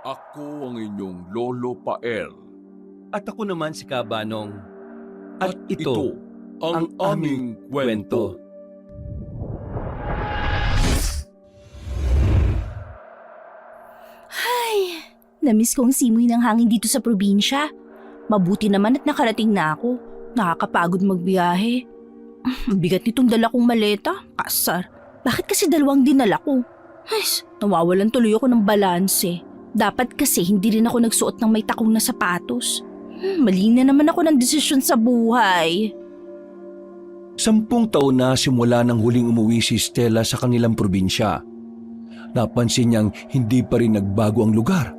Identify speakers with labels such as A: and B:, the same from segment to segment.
A: Ako ang inyong Lolo Pael.
B: At ako naman si Kabanong. At
A: Ito ang aming kwento.
C: Ay, namiss ko ang simoy ng hangin dito sa probinsya. Mabuti naman at nakarating na ako. Nakakapagod magbiyahe. Ang bigat nitong dala kong maleta. Kasar. Bakit kasi dalawang dinala ko? Ay, nawawalan tuloy ako ng balanse. Dapat kasi hindi rin ako nagsuot ng may takong na sapatos. Mali na naman ako ng desisyon sa buhay.
B: 10 taon na simula nang huling umuwi si Stella sa kanilang probinsya. Napansin niyang hindi pa rin nagbago ang lugar.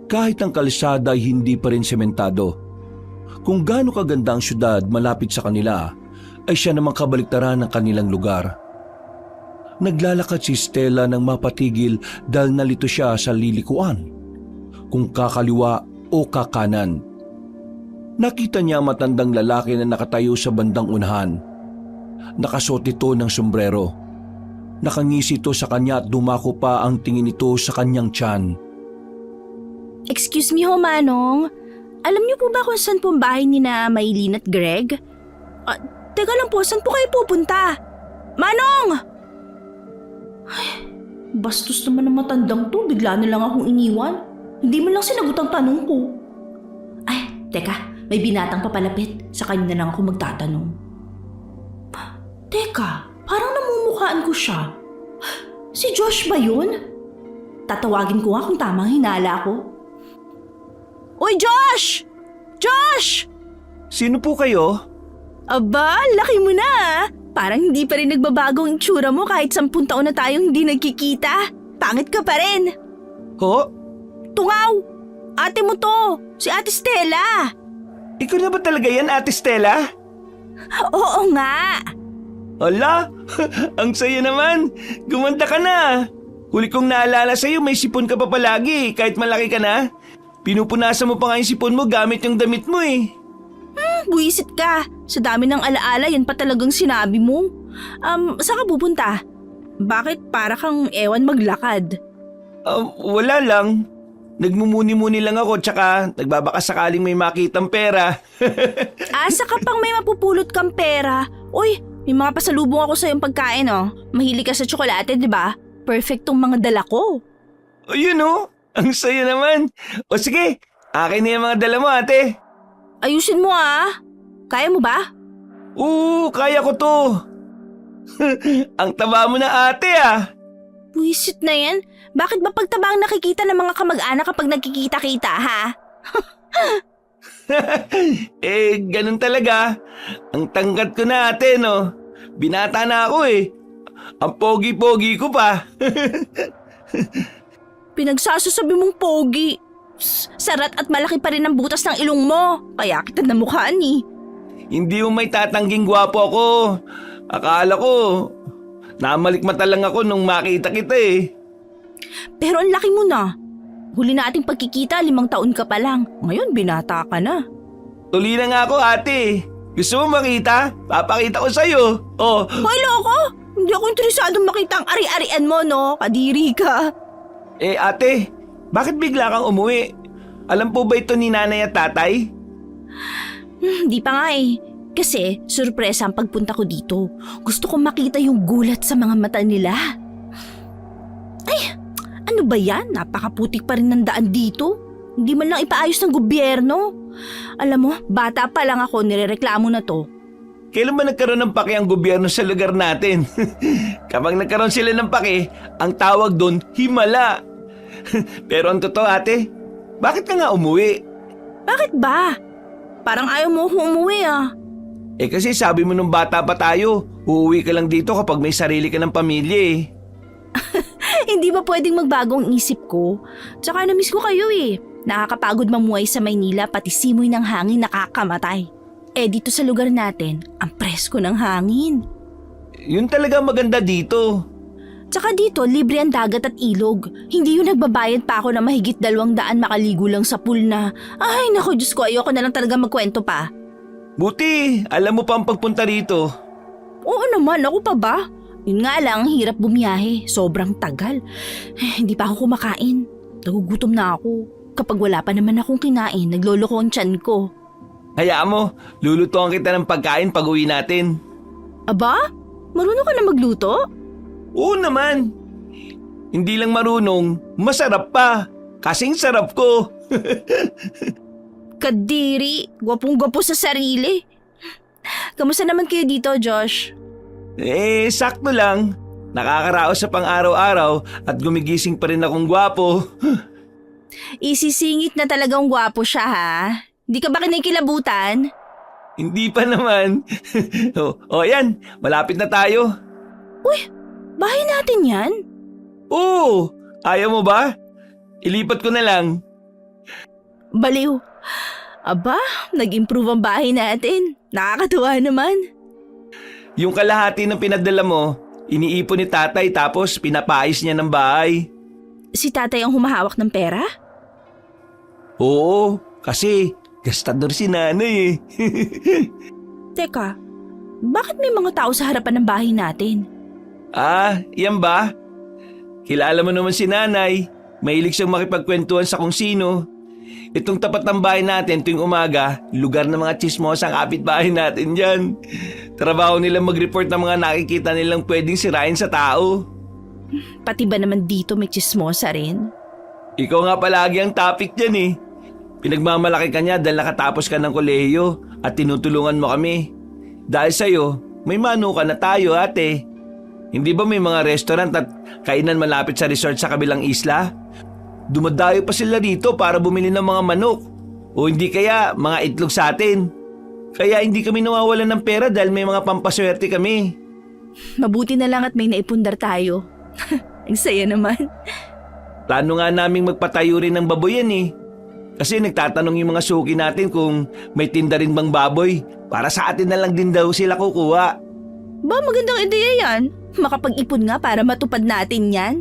B: Kahit ang kalsada ay hindi pa rin sementado. Kung gaano kaganda ang syudad malapit sa kanila, ay siya namang kabaliktaran ng kanilang lugar. Naglalakad si Stella nang mapatigil dahil nalito siya sa lilikuan. Kung kakaliwa o kakanan. Nakita niya ang matandang lalaki na nakatayo sa bandang unahan. Nakasuot ito ng sombrero. Nakangisi ito sa kanya at dumako pa ang tingin nito sa kanyang tiyan.
C: Excuse me ho, Manong. Alam niyo po ba kung saan po ang bahay ni na Maylin at Greg? Teka lang po, saan po kayo pupunta? Manong! Ay, bastos naman ng matandang to. Bigla na lang akong iniwan. Hindi mo lang sinagot ang tanong ko. Ay, teka. May binatang papalapit. Sa kanya na lang ako magtatanong. Teka, parang namumukhaan ko siya. Si Josh ba yun? Tatawagin ko nga kung tamang hinala ko. Uy, Josh! Josh!
B: Sino po kayo?
C: Aba, laki mo na ah. Parang hindi pa rin nagbabago ang itsura mo kahit 10 taon na tayong hindi nagkikita. Pangit ka pa rin.
B: Ho?
C: Tungaw! Ate mo to! Si Ate Stella!
B: Ikaw na ba talaga yan, Ate Stella?
C: Oo nga!
B: Hala, ang saya naman. Gumanda ka na. Huli kong naalala sa'yo, may sipon ka pa palagi kahit malaki ka na. Pinupunasan mo pa nga yung sipon mo gamit yung damit mo eh.
C: Buwisit ka. Sa dami ng alaala, yan pa talagang sinabi mo. Saan ka pupunta? Bakit para kang ewan maglakad?
B: Wala lang. Nagmumuni-muni lang ako tsaka nagbabaka sakaling may makitang pera.
C: Asa ka pang may mapupulot kang pera? Uy, may mga pasalubong ako sa iyong pagkain oh. Mahilig ka sa tsokolate, di ba? Perfect tong mga dala ko.
B: Ayun oh, ang saya naman. O sige, akin na yung mga dala mo, ate.
C: Ayusin mo ah. Kaya mo ba?
B: Oo, kaya ko to. Ang taba mo na, ate ah.
C: Buwisit na yan. Bakit ba pagtaba ang nakikita ng mga kamag-anak kapag nagkikita-kita, ha?
B: Ganun talaga. Ang tangkat ko na, ate, no? Binata na ako eh. Ang pogi-pogi ko pa.
C: Pinagsasasabi mong pogi. Sarat at malaki pa rin ang butas ng ilong mo. Kaya kita namukhaan eh.
B: Hindi mo may tatangging gwapo ako. Akala ko, namalikmata lang ako nung makita kita eh.
C: Pero ang laki mo na. Huli na ating pagkikita, 5 taon ka pa lang. Ngayon, binata ka na.
B: Tuli na nga ako, ate. Gusto mo makita? Papakita ko sa'yo. Oh.
C: Hoy, loko! Hindi ako interesadong makita ang ari-arian mo, no? Kadiri ka.
B: Ate, bakit bigla kang umuwi? Alam po ba ito ni nanay at tatay?
C: Di pa nga eh. Kasi, surpresa ang pagpunta ko dito. Gusto kong makita yung gulat sa mga mata nila. Ay, ano ba yan? Napakaputik pa rin ng daan dito. Hindi man lang ipaayos ng gobyerno. Alam mo, bata pa lang ako, nirereklamo na to.
B: Kailan ba nagkaroon ng pake ang gobyerno sa lugar natin? Kapag nagkaroon sila ng pake, ang tawag doon, himala. Pero ang totoo, ate, bakit ka nga umuwi?
C: Bakit ba? Parang ayaw mo umuwi ah.
B: Kasi sabi mo nung bata pa tayo, uuwi ka lang dito kapag may sarili ka ng pamilya eh.
C: Hindi ba pwedeng magbago ang isip ko? Tsaka na-miss ko kayo eh. Nakakapagod mamuhay sa Maynila pati simoy ng hangin nakakamatay. Dito sa lugar natin, ang presko ng hangin.
B: Yun talaga maganda dito.
C: Tsaka dito, libre ang dagat at ilog. Hindi yung nagbabayad pa ako na mahigit 200 makaligo lang sa pool na. Ay naku, Diyos ko, ayoko na lang talaga magkwento pa.
B: Buti, alam mo pa ang pagpunta rito.
C: Oo naman, ako pa ba? Yun nga lang, hirap bumiyahe. Sobrang tagal. Hindi pa ako kumakain. Nagugutom na ako. Kapag wala pa naman akong kinain, nagloloko ang tiyan ko.
B: Hayaan mo, lulutuan kita ng pagkain pag uwi natin.
C: Aba? Marunong ka na magluto?
B: Oo naman. Hindi lang marunong, masarap pa. Kasing sarap ko.
C: Kadiri, gwapong-gwapo sa sarili. Kamusta naman kayo dito, Josh?
B: Sakto lang. Nakakaraos sa pang-araw-araw at gumigising pa rin akong gwapo.
C: Isisingit na talagang gwapo siya, ha? Di ka ba kinikilabutan?
B: Hindi pa naman. Yan, malapit na tayo.
C: Bahay natin yan?
B: Oo, ayaw mo ba? Ilipat ko na lang.
C: Baliw. Aba, nag-improve ang bahay natin. Nakakatuwa naman.
B: Yung kalahati ng pinadala mo, iniipon ni tatay tapos pinapais niya ng bahay.
C: Si tatay ang humahawak ng pera?
B: Oo, kasi gastador si nanay eh.
C: Teka, bakit may mga tao sa harapan ng bahay natin?
B: Yan ba? Kilala mo naman si nanay. Mahilig siyang makipagkwentuhan sa kung sino. Itong tapat ng bahay natin tuwing umaga, lugar ng mga tsismosang kapitbahay natin dyan. Trabaho nilang mag-report ng mga nakikita nilang pwedeng sirain sa tao.
C: Pati ba naman dito may tsismosa rin?
B: Ikaw nga palagi ang topic dyan eh. Pinagmamalaki ka niya dahil nakatapos ka ng kolehiyo at tinutulungan mo kami. Dahil sa'yo, may manuka na tayo ate. Hindi ba may mga restaurant at kainan malapit sa resort sa kabilang isla? Dumadayo pa sila dito para bumili ng mga manok. O hindi kaya mga itlog sa atin. Kaya hindi kami nawawalan ng pera dahil may mga pampaswerte kami.
C: Mabuti na lang at may naipundar tayo. Ang saya naman.
B: Plano nga naming magpatayo rin ng baboy yan eh. Kasi nagtatanong yung mga suki natin kung may tinda rin bang baboy. Para sa atin na lang din daw sila kukuha.
C: Ba, magandang ideya yan. Makapag-ipon nga para matupad natin yan.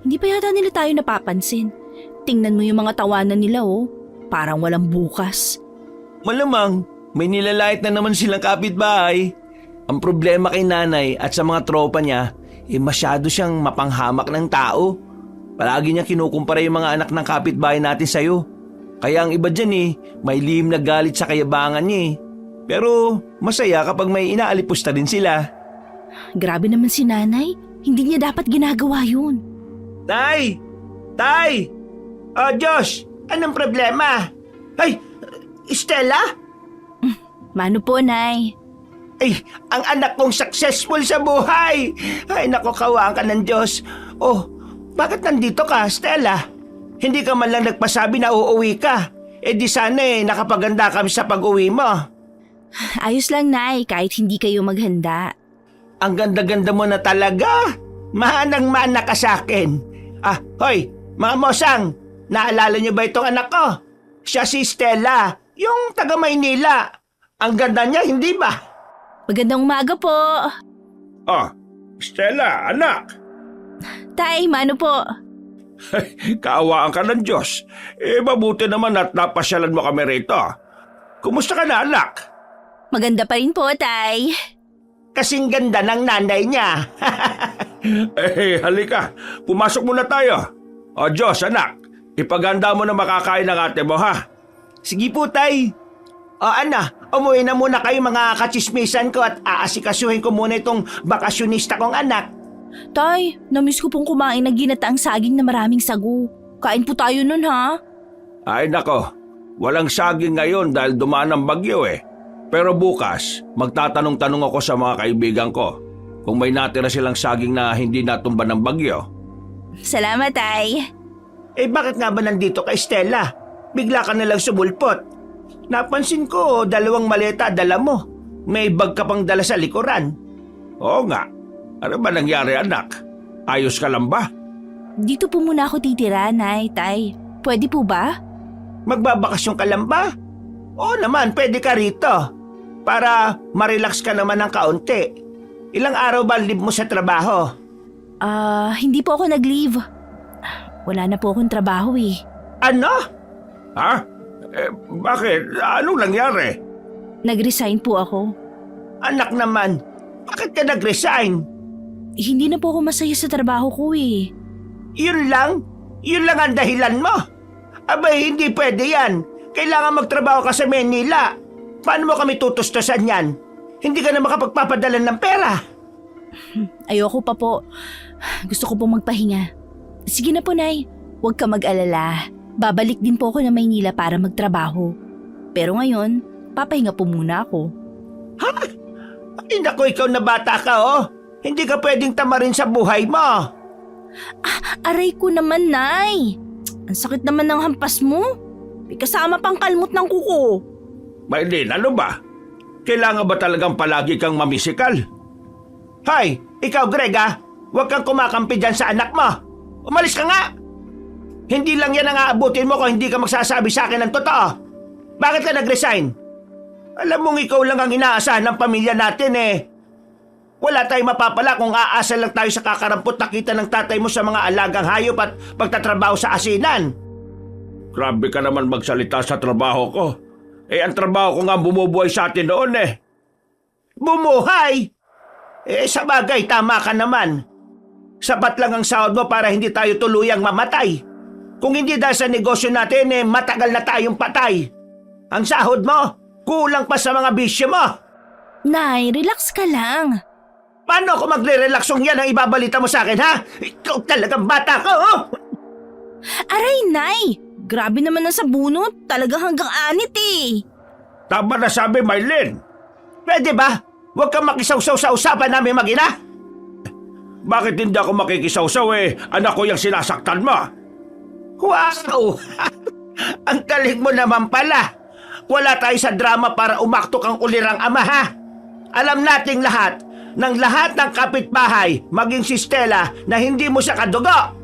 C: Hindi pa yata nila tayo napapansin. Tingnan mo yung mga tawanan nila oh. Parang walang bukas.
B: Malamang, may nilalait na naman silang kapitbahay. Ang problema kay nanay at sa mga tropa niya, masyado siyang mapanghamak ng tao. Palagi niya kinukumpara yung mga anak ng kapitbahay natin sa'yo. Kaya ang iba dyan may lihim na galit sa kayabangan niya Pero masaya kapag may inaalipusta din sila.
C: Grabe naman si nanay. Hindi niya dapat ginagawa yun.
B: Tay! Tay! Josh! Anong problema? Ay! Stella?
C: Mano po, nay?
B: Ang anak kong successful sa buhay! Ay, naku, kawaan ka ng Diyos. Bakit nandito ka, Stella? Hindi ka man lang nagpasabi na uuwi ka. Di sana nakapaganda kami sa pag-uwi mo.
C: Ayos lang, nay, kahit hindi kayo maghanda.
B: Ang ganda-ganda mo na talaga. Manang-mana ka sa akin. Hoy, mga mosang, naalala niyo ba itong anak ko? Siya si Stella, yung taga Maynila. Ang ganda niya, hindi ba?
C: Magandang umaga po.
A: Stella, anak.
C: Tay, mano po?
A: Kaawaan ka ng Diyos. Mabuti naman at napasyalan mo kami rito. Kumusta ka na, anak?
C: Maganda pa rin po, tay.
B: Kasing ganda ng nanay niya.
A: Halika. Pumasok muna tayo. Diyos, anak. Ipaganda mo na makakain ng ate mo, ha?
B: Sige po, tay. Umuwi na muna kayo mga katsismisan ko at aasikasuhin ko muna itong bakasyonista kong anak.
C: Tay, namiss ko pong kumain ng ginataang saging na maraming sago. Kain po tayo nun, ha?
A: Ay nako, walang saging ngayon dahil dumaan ang bagyo Pero bukas, magtatanong-tanong ako sa mga kaibigan ko kung may natira silang saging na hindi natumba ng bagyo.
C: Salamat, tay.
B: Bakit nga ba nandito kay Stella? Bigla ka nalang sumulpot. Napansin ko, 2 maleta dala mo. May bag ka pang dala sa likuran.
A: Oo nga. Ano ba nangyari, anak? Ayos ka lang ba?
C: Dito po muna ako titira, nay, tay. Pwede po ba?
B: Magbabakasyon ka lang ba? Oo naman, pwede ka rito. Para ma-relax ka naman ng kaunti. Ilang araw ba leave mo sa trabaho?
C: Hindi po ako nag-leave. Wala na po akong trabaho
B: Ano?
A: Ha? Bakit? Anong nangyari?
C: Nag-resign po ako.
B: Anak naman, bakit ka nag-resign?
C: Hindi na po ako masaya sa trabaho ko
D: Yun lang? Yun lang ang dahilan mo? Abay, hindi pwede yan. Kailangan magtrabaho ka sa Manila. Paano mo kami tutustusan yan? Hindi ka na makapagpapadala ng pera.
C: Ayoko pa po. Gusto ko pong magpahinga. Sige na po, Nay. Huwag ka mag-alala. Babalik din po ako na Maynila para magtrabaho. Pero ngayon, papahinga po muna ako.
D: Ha? Ay naku, ikaw na bata ka oh. Hindi ka pwedeng tamarin sa buhay mo.
C: Aray ko naman, Nay. Ang sakit naman ng hampas mo. May kasama pang kalmot ng kuko.
A: Maylin, ano ba? Kailangan ba talagang palagi kang mamisikal?
D: Hoy, ikaw Greg huwag kang kumakampi dyan sa anak mo. Umalis ka nga. Hindi lang yan ang aabutin mo kung hindi ka magsasabi sa akin ng totoo. Bakit ka nag-resign? Alam mong ikaw lang ang inaasahan ng pamilya natin eh. Wala tayong mapapala kung aasa lang tayo sa kakarampot na kita ng tatay mo sa mga alagang hayop at pagtatrabaho sa asinan.
A: Grabe ka naman magsalita sa trabaho ko. Eh, ang trabaho ko nga bumubuhay sa atin noon eh.
D: Bumuhay? Sa bagay, tama ka naman. Sapat lang ang sahod mo para hindi tayo tuluyang mamatay. Kung hindi dahil sa negosyo natin, matagal na tayong patay. Ang sahod mo, kulang pa sa mga bisyo mo.
C: Nay, relax ka lang.
D: Paano ako magre-relaxong yan ang ibabalita mo sa akin, ha? Ikaw talagang bata ka, oh!
C: Aray, Nay! Grabe naman na sa bunot. Talagang hanggang anit eh.
A: Tama na sabi, Maylin.
D: Pwede ba? Huwag kang makisawsaw sa usapan namin mag-ina.
A: Bakit hindi ako makikisawsaw eh? Anak ko yung sinasaktan mo.
D: Wow! Ang galing mo naman pala. Wala tayo sa drama para umaktok ang ulirang ama, ha? Alam nating lahat ng kapitbahay, maging si Stella, na hindi mo siya kadugo.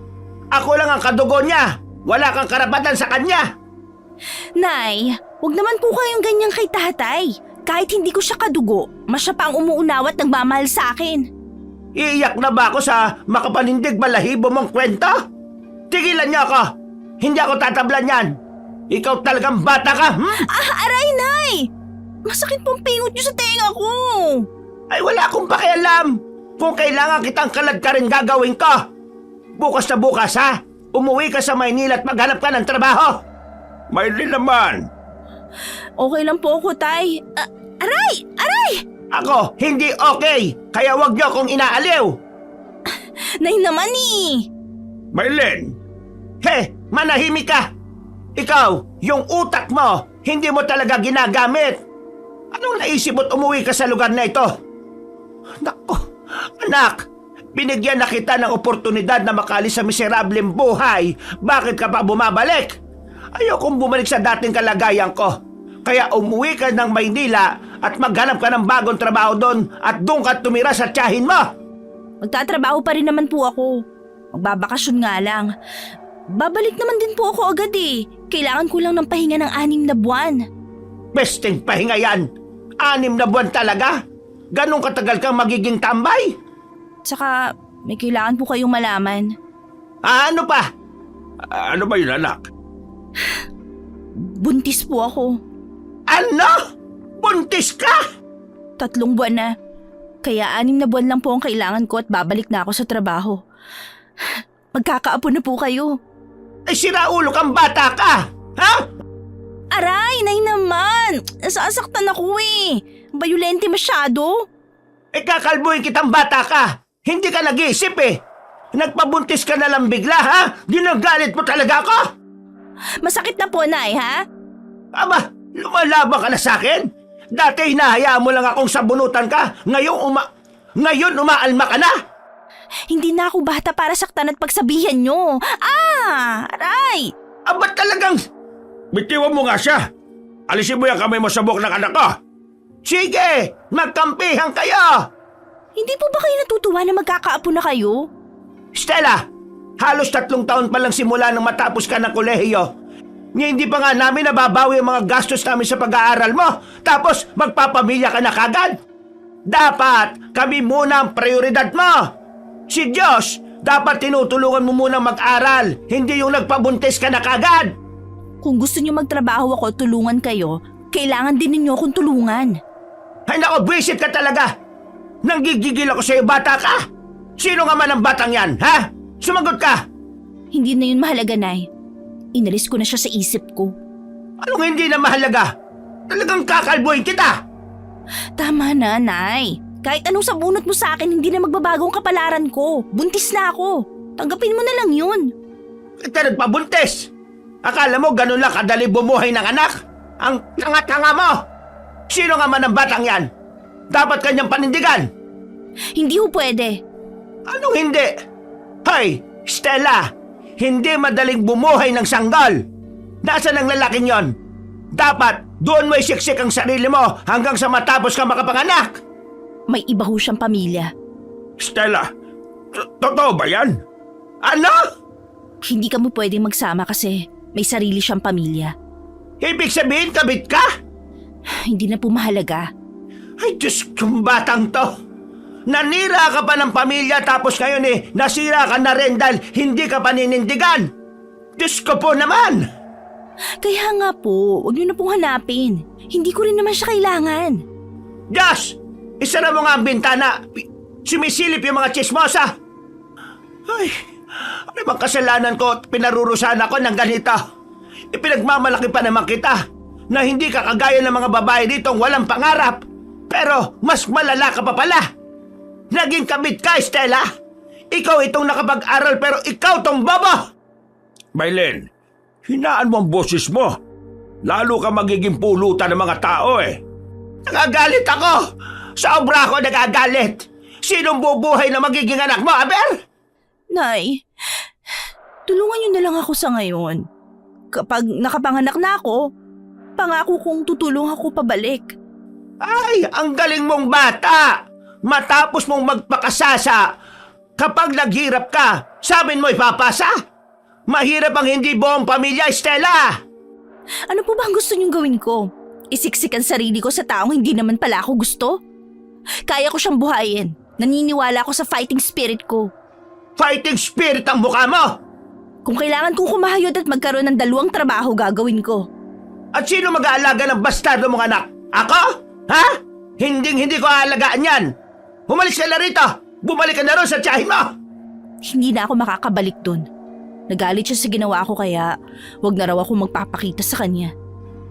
D: Ako lang ang kadugo niya. Wala kang karapatan sa kanya.
C: Nay, huwag naman po kayong ganyan kay tatay. Kahit hindi ko siya kadugo, mas siya pa ang umuunawa at nagmamahal sa akin.
D: Iiyak na ba ako sa makapanindig balahibo mong kwento? Tigilan niyo ako. Hindi ako tatablan yan. Ikaw talagang bata ka,
C: Aray, Nay! Masakit pong pingot niyo sa tenga ko.
D: Ay wala akong pakialam. Kung kailangan kitang kalad ka rin gagawin ko. Bukas na bukas, ha? Umuwi ka sa Maynila at maghanap ka ng trabaho.
A: Maylin naman.
C: Okay lang po ako, Tay. Aray! Aray!
D: Ako, hindi okay. Kaya wag niyo akong inaaliw.
C: Nay naman eh.
A: Maylin,
D: He, manahimik ka. Ikaw, yung utak mo, hindi mo talaga ginagamit. Anong naisip mo't umuwi ka sa lugar na ito? Naku, anak, binigyan na kita ng oportunidad na makalis sa miserableng buhay. Bakit ka pa bumabalik? Ayokong bumalik sa dating kalagayan ko. Kaya umuwi ka ng Maynila at maghanap ka ng bagong trabaho doon at doon ka tumira sa tiyahin mo.
C: Magtatrabaho pa rin naman po ako. Magbabakasyon nga lang. Babalik naman din po ako agad eh. Kailangan ko lang ng pahinga ng 6 na buwan.
D: Besting pahinga yan. 6 na buwan talaga? Ganong katagal kang magiging tambay?
C: Tsaka may kailangan po kayong malaman.
D: Ano pa?
A: ano ba yun, anak?
C: Buntis po ako.
D: Ano? Buntis ka?
C: 3 buwan na. Kaya 6 na buwan lang po ang kailangan ko at babalik na ako sa trabaho. Magkakaapo na po kayo.
D: Ay siraulo kang bata ka! Ha?
C: Aray, Nay naman! Nasasaktan ako eh. Bayulente masyado.
D: Kakalbuhin kitang bata ka! Hindi ka nag-iisip eh! Nagpabuntis ka na lang bigla, ha? Ginagalit mo talaga ako?
C: Masakit na po, Nay, ha?
D: Aba, lumalaban ka na sa akin? Dati hinahayaan mo lang akong sabunutan ka, ngayon umaalma ka na?
C: Hindi na ako bata para saktan at pagsabihan nyo. Aray!
D: Aba talagang...
A: Bitiwan mo nga siya. Alisin mo yung kamay mo sa buhok ng anak ko.
D: Sige, magkampihan kayo!
C: Hindi po ba kayo natutuwa na magkakaapo na kayo?
D: Stella, halos 3 taon pa lang simula nang matapos ka ng kolehiyo. Hindi pa nga namin nababawi ang mga gastos namin sa pag-aaral mo. Tapos magpapamilya ka na kagad. Dapat kami muna ang prioridad mo. Si Diyos, dapat tinutulungan mo muna mag-aral. Hindi yung nagpabuntis ka na kagad.
C: Kung gusto nyo magtrabaho ako, tulungan kayo, kailangan din ninyo akong tulungan.
D: Ay nako, buwisit ka talaga. Nanggigigil ako sa'yo, bata ka. Sino nga man ang batang yan, ha? Sumagot ka.
C: Hindi na yun mahalaga, Nay. Inalis ko na siya sa isip ko.
D: Anong hindi na mahalaga? Talagang kakalbuhin kita!
C: Tama na, Nay. Kahit anong sabunot mo sa akin, hindi na magbabago ang kapalaran ko. Buntis na ako. Tanggapin mo na lang yun.
D: Ito nagpabuntis! Akala mo ganun lang kadali bumuhay ng anak? Ang tanga-tanga mo! Sino nga man ang batang yan? Dapat kanyang panindigan!
C: Hindi ho pwede.
D: Anong hindi? Hoy, Stella! Hindi madaling bumuhay ng sanggol! Nasaan ang lalaking yon? Dapat doon mo isiksik ang sarili mo hanggang sa matapos ka makapanganak!
C: May iba ho siyang pamilya.
A: Stella, totoo ba yan?
D: Ano?
C: Hindi ka mo pwedeng magsama kasi may sarili siyang pamilya.
D: Ibig sabihin kabit ka?
C: Hindi na po mahalaga.
D: Ay, Diyos kong batang to! Nanira ka pa ng pamilya tapos ngayon nasira ka na rin dahil hindi ka paninindigan! Diyos ko po naman!
C: Kaya nga po, huwag niyo na pong hanapin. Hindi ko rin naman siya kailangan.
D: Diyos! Isara mo nga ang bintana! Sumisilip yung mga chismosa! Ay, ano bang kasalanan ko at pinarurusahan ako ng ganito? Ipinagmamalaki pa naman kita na hindi ka kagaya ng mga babae ditong walang pangarap. Pero mas malala ka pa pala. Naging kabit ka, Stella. Ikaw itong nakapag-aral pero ikaw tong bobo.
A: Maylin, hinaan mo ang boses mo. Lalo ka magiging pulutan ng mga tao eh.
D: Nagagalit ako. Sa obra ko nagagalit. Sinong bubuhay na magiging anak mo, Aber?
C: Nay, tulungan niyo na lang ako sa ngayon. Kapag nakapanganak na ako, pangako kong tutulong ako pabalik.
D: Ay, ang galing mong bata! Matapos mong magpakasasa, kapag naghirap ka, sabihin mo ipapasa? Mahirap ang hindi buong pamilya, Stella!
C: Ano po ba ang gusto niyong gawin ko? Isiksik ang sarili ko sa taong hindi naman pala ako gusto? Kaya ko siyang buhayin. Naniniwala ako sa fighting spirit ko.
D: Fighting spirit ang mukha mo!
C: Kung kailangan kong kumahayod at magkaroon ng 2 trabaho, gagawin ko.
D: At sino mag-aalaga ng bastardo mong anak? Ako? Ha? Hindi ko aalagaan yan! Umalis ka na rito! Bumalik ka na ron sa tiyahin mo!
C: Hindi na ako makakabalik dun. Nagalit siya sa ginawa ko kaya wag na raw ako magpapakita sa kanya.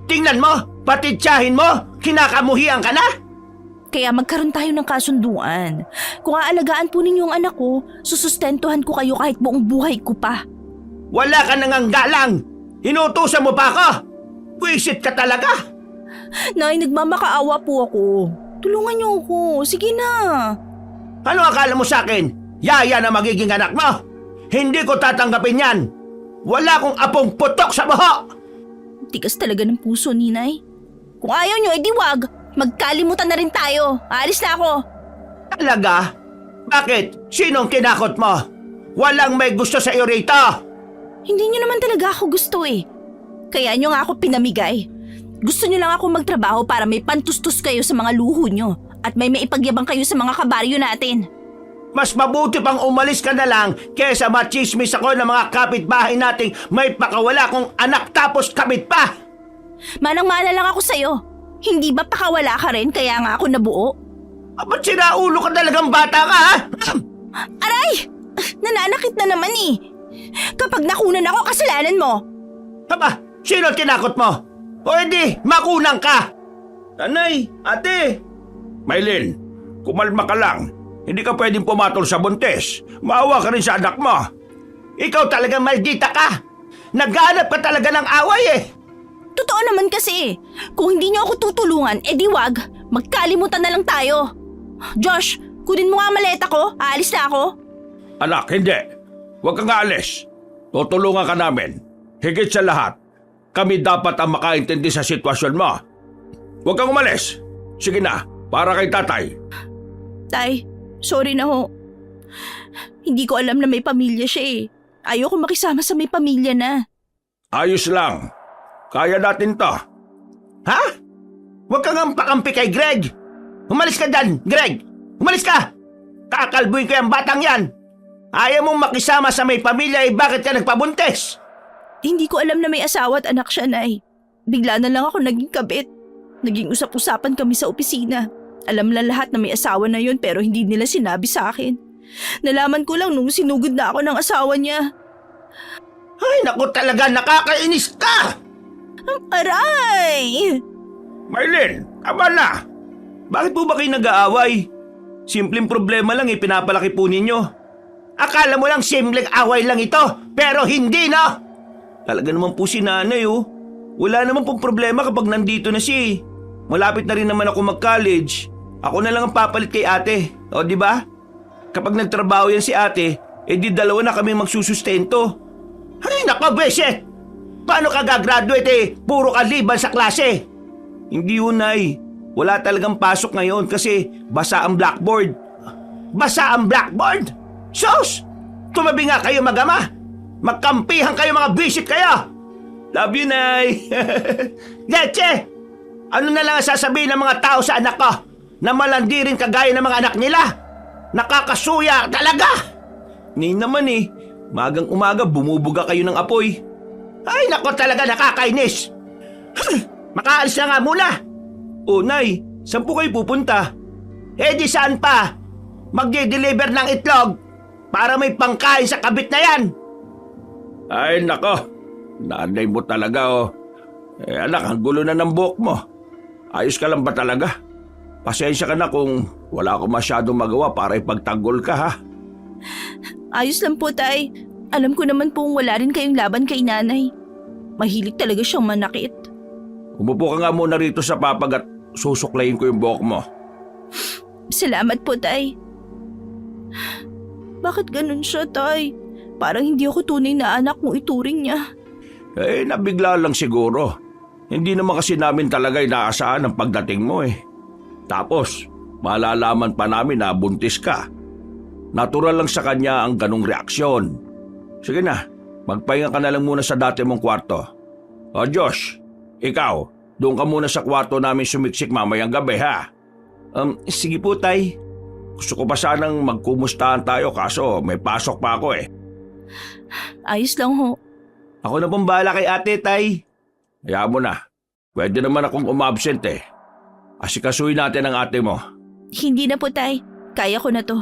D: Tingnan mo! Pati tiyahin mo! Kinakamuhian ka na!
C: Kaya magkaroon tayo ng kasunduan. Kung aalagaan po ninyo ang anak ko, susustentuhan ko kayo kahit buong buhay ko pa.
D: Wala ka nang anggalang! Inutusan mo pa ako! Pwisit ka talaga!
C: Nay, nagmamakaawa po ako. Tulungan niyo ako. Sige na.
D: Ano akala mo sa akin? Yaya na magiging anak mo? Hindi ko tatanggapin yan! Wala akong apong putok sa buho!
C: Tigas talaga ng puso, Ninay. Kung ayaw niyo, edi wag. Magkalimutan na rin tayo. Aalis na ako.
D: Talaga? Bakit? Sinong kinakot mo? Walang may gusto sa iyo rito!
C: Hindi niyo naman talaga ako gusto eh. Kaya niyo nga ako pinamigay. Gusto niyo lang ako magtrabaho para may pantustos kayo sa mga luho niyo at may maipagyabang kayo sa mga kabaryo natin.
D: Mas mabuti pang umalis ka na lang kesa machismis ako ng mga kapitbahay nating may pakawala kong anak tapos kabit pa!
C: Manang-mana lang ako sa'yo. Hindi ba pakawala ka rin kaya nga ako nabuo?
D: Ba't sinaulo ka talagang bata ka, ha?
C: Aray! Nananakit na naman eh. Kapag nakunan ako, kasalanan mo.
D: Aba, sino tinakot mo? O edi, makunang ka! Nanay, ate!
A: Maylin, kumalma ka lang. Hindi ka pwedeng pumatol sa buntis. Maawa ka rin sa anak mo.
D: Ikaw talagang maldita ka! Naghanap ka talaga ng away eh!
C: Totoo naman kasi. Kung hindi niyo ako tutulungan, edi wag. Magkalimutan na lang tayo. Josh, kunin mo nga ang maleta ko. Aalis na ako.
A: Anak, hindi. Huwag kang aalis. Tutulungan ka namin. Higit sa lahat, kami dapat ang makaintindi sa sitwasyon mo. Huwag kang umalis. Sige na, para kay tatay.
C: Tay, sorry na ho. Hindi ko alam na may pamilya siya eh. Ayoko makisama sa may pamilya na.
A: Ayos lang. Kaya natin to.
D: Ha? Huwag kang ampakampi kay Greg! Umalis ka dyan, Greg! Umalis ka! Kakalbuin ko yung batang yan! Ayaw mong makisama sa may pamilya bakit ka nagpabuntis?
C: Hindi ko alam na may asawa at anak siya, Nay. Bigla na lang ako naging kabit. Naging usap-usapan kami sa opisina. Alam na lahat na may asawa na yun pero hindi nila sinabi sa akin. Nalaman ko lang nung sinugod na ako ng asawa niya.
D: naku talaga, nakakainis ka!
C: Aray!
A: Marlene, tama na! Bakit po ba kayo nag-aaway? Simpleng problema lang pinapalaki po ninyo.
D: Akala mo lang simpleng away lang ito, pero hindi, no?
A: Talaga naman po si nanay oh. Wala naman pong problema kapag nandito na siya eh. Malapit na rin naman ako mag-college. Ako na lang ang papalit kay ate. O di ba? Kapag nagtrabaho yan si ate, di dalawa na kami magsusustento.
D: Ay, naku, Beset! Paano ka gagraduate puro ka liban sa klase?
A: Hindi yun, Nay. Wala talagang pasok ngayon kasi basa ang blackboard.
D: Basa ang blackboard? Sus! Tumabi nga kayo mag-ama! Magkampihan kayo mga bisit kayo!
A: Love you, Nay!
D: Leche! Ano na lang ang sasabihin ng mga tao sa anak ko na malandi rin kagaya ng mga anak nila? Nakakasuya talaga!
A: Ni naman magang umaga bumubuga kayo ng apoy.
D: Ay, nako talaga, nakakainis! Makaalis na nga muna!
A: O, Nay, saan po kayo pupunta?
D: Di saan pa? Magde-deliver ng itlog para may pangkain sa kabit na yan!
A: Ay, nako. Nanay mo talaga oh. Anak, ang gulo na ng buhok mo. Ayos ka lang ba talaga? Pasensya ka na kung wala ako masyadong magawa para ipagtanggol ka ha.
C: Ayos lang po, Tay. Alam ko naman pong wala rin kayong laban kay nanay. Mahilig talaga siyang manakit.
A: Umupo ka nga muna rito sa papag at susuklayin ko yung buhok mo.
C: Salamat po, Tay. Bakit ganun siya, Tay? Parang hindi ako tunay na anak kung ituring niya.
A: Nabigla lang siguro. Hindi naman kasi namin talaga inaasahan ang pagdating mo eh. Tapos, malalaman pa namin na buntis ka. Natural lang sa kanya ang ganong reaksyon. Sige na, magpahinga ka na lang muna sa dati mong kwarto. O Josh, ikaw, doon ka muna sa kwarto namin sumiksik mamayang gabi ha. Sige po, Tay. Gusto ko pa sanang magkumustahan tayo kaso may pasok pa ako eh.
C: Ayos lang ho.
A: Ako na pong bahala kay ate, Tay. Hayaan mo na. Pwede naman akong umabsent eh. Asikasuhin natin ang ate mo.
C: Hindi na po, Tay. Kaya ko na to.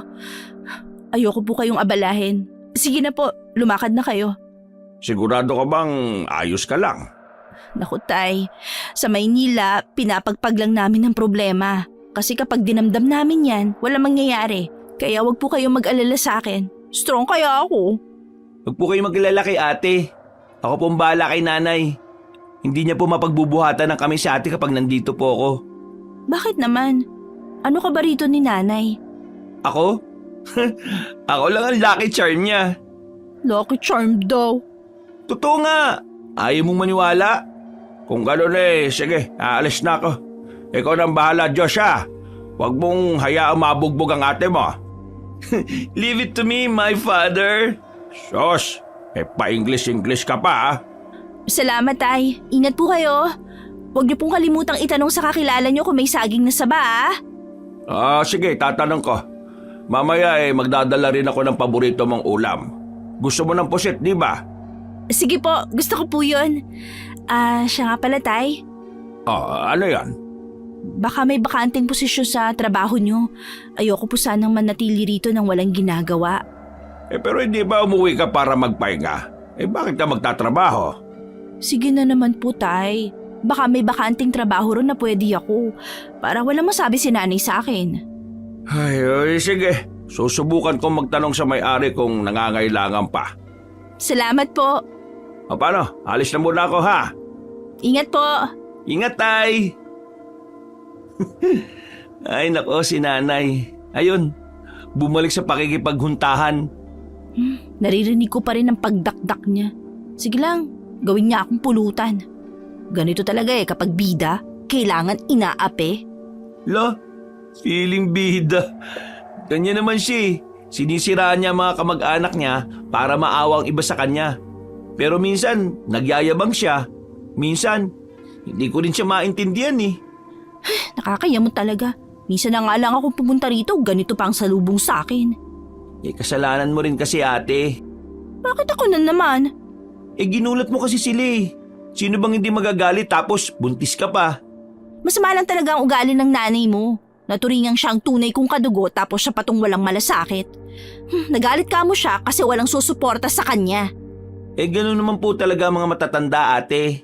C: Ayoko po kayong abalahin. Sige na po, lumakad na kayo.
A: Sigurado ka bang ayos ka lang?
C: Naku, Tay. Sa Maynila, pinapagpag lang namin ang problema. Kasi kapag dinamdam namin yan, walang mangyayari. Kaya wag po kayong mag-alala sa akin. Strong kaya ako.
A: Huwag po kayo mag-alala kay ate. Ako pong bahala kay nanay. Hindi niya po mapagbubuhatan ng kami sa ate kapag nandito po ako.
C: Bakit naman? Ano ka ba rito ni nanay?
A: Ako? Ako lang ang lucky charm niya.
C: Lucky charm daw.
A: Totoo nga. Ayaw mong maniwala? Kung gano'n sige, aalis na ako. Ikaw nang bahala, Josh ha. Huwag mong hayaang mabugbog ang ate mo. Leave it to me, my father. Sos, pa-English ka pa ha.
C: Salamat, Tay. Ingat po kayo. Huwag niyo pong kalimutang itanong sa kakilala niyo kung may saging na saba,
A: Sige, tatanong ko. Mamaya magdadala rin ako ng paborito mong ulam. Gusto mo ng pusit, di ba?
C: Sige po, gusto ko po yun. Siya nga pala, Tay.
A: Ano yan?
C: Baka may bakanting posisyon sa trabaho niyo. Ayoko po sanang manatili rito nang walang ginagawa.
A: Pero hindi ba umuwi ka para magpahinga? Bakit ka magtatrabaho?
C: Sige na naman po, Tay. Baka may bakanting trabaho ron na pwede ako. Para walang masabi si nanay sa akin.
A: Ay, sige. Susubukan kong magtanong sa may-ari kung nangangailangan pa.
C: Salamat po.
A: Paano? Alis na muna ako ha.
C: Ingat po.
A: Ingat, Tay. Ay, nako si nanay. Ayun, bumalik sa pakikipaghuntahan.
C: Naririnig ko pa rin ang pagdakdak niya. Sige lang, gawin niya akong pulutan. Ganito talaga kapag bida, kailangan inaape.
A: Feeling bida. Kanya naman siya. Sinisiraan niya mga kamag-anak niya para maawang iba sa kanya. Pero minsan, nagyayabang siya. Minsan, hindi ko rin siya maintindihan
C: Nakakayamot talaga. Minsan na nga lang akong pumunta rito, ganito pa ang salubong sa akin.
A: Kasalanan mo rin kasi ate.
C: Bakit ako na naman?
A: Ginulat mo kasi sila Sino bang hindi magagalit tapos buntis ka pa?
C: Masama lang talaga ang ugali ng nanay mo. Naturingang siyang tunay kong kadugo tapos siya patong walang malasakit. Nagalit ka mo siya kasi walang susuporta sa kanya.
A: Gano'n naman po talaga mga matatanda, ate.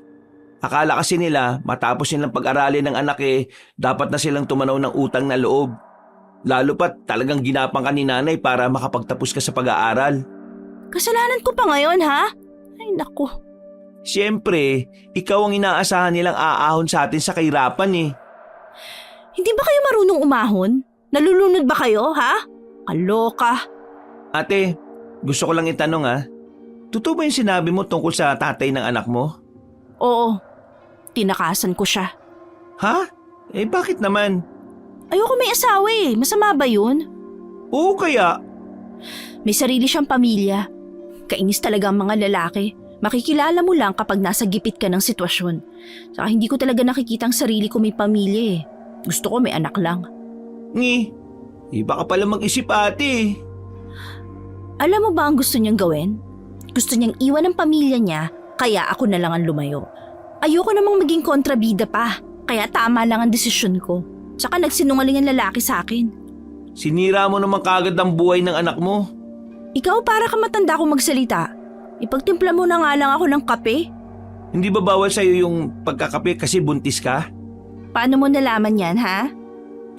A: Akala kasi nila matapos nilang pag-aralin ng anak dapat na silang tumanaw ng utang na loob. Lalo pat talagang ginapang ka ni nanay para makapagtapos ka sa pag-aaral.
C: Kasalanan ko pa ngayon, ha? Ay, naku.
A: Siyempre, ikaw ang inaasahan nilang aahon sa atin sa kahirapan
C: Hindi ba kayo marunong umahon? Nalulunod ba kayo, ha? Kaloka.
A: Ate, gusto ko lang itanong totoo ba yung sinabi mo tungkol sa tatay ng anak mo?
C: Oo, tinakasan ko siya.
A: Ha? Bakit naman?
C: Ayoko may asawa masama ba yun?
A: Oo kaya.
C: May sarili siyang pamilya. Kainis talaga ang mga lalaki. Makikilala mo lang kapag nasa gipit ka ng sitwasyon. Saka hindi ko talaga nakikita ang sarili ko may pamilya Gusto ko may anak lang.
A: Iba ka pala mag-isip, ate.
C: Alam mo ba ang gusto niyang gawin? Gusto niyang iwan ang pamilya niya, kaya ako na lang ang lumayo. Ayoko namang maging kontrabida pa, kaya tama lang ang desisyon ko. Saka nagsinungaling ang lalaki sa akin.
A: Sinira mo naman kagad ang buhay ng anak mo.
C: Ikaw para ka matanda kong magsalita. Ipagtimpla mo na nga lang ako ng kape.
A: Hindi ba bawal sa'yo yung pagkakape kasi buntis ka?
C: Paano mo nalaman yan, ha?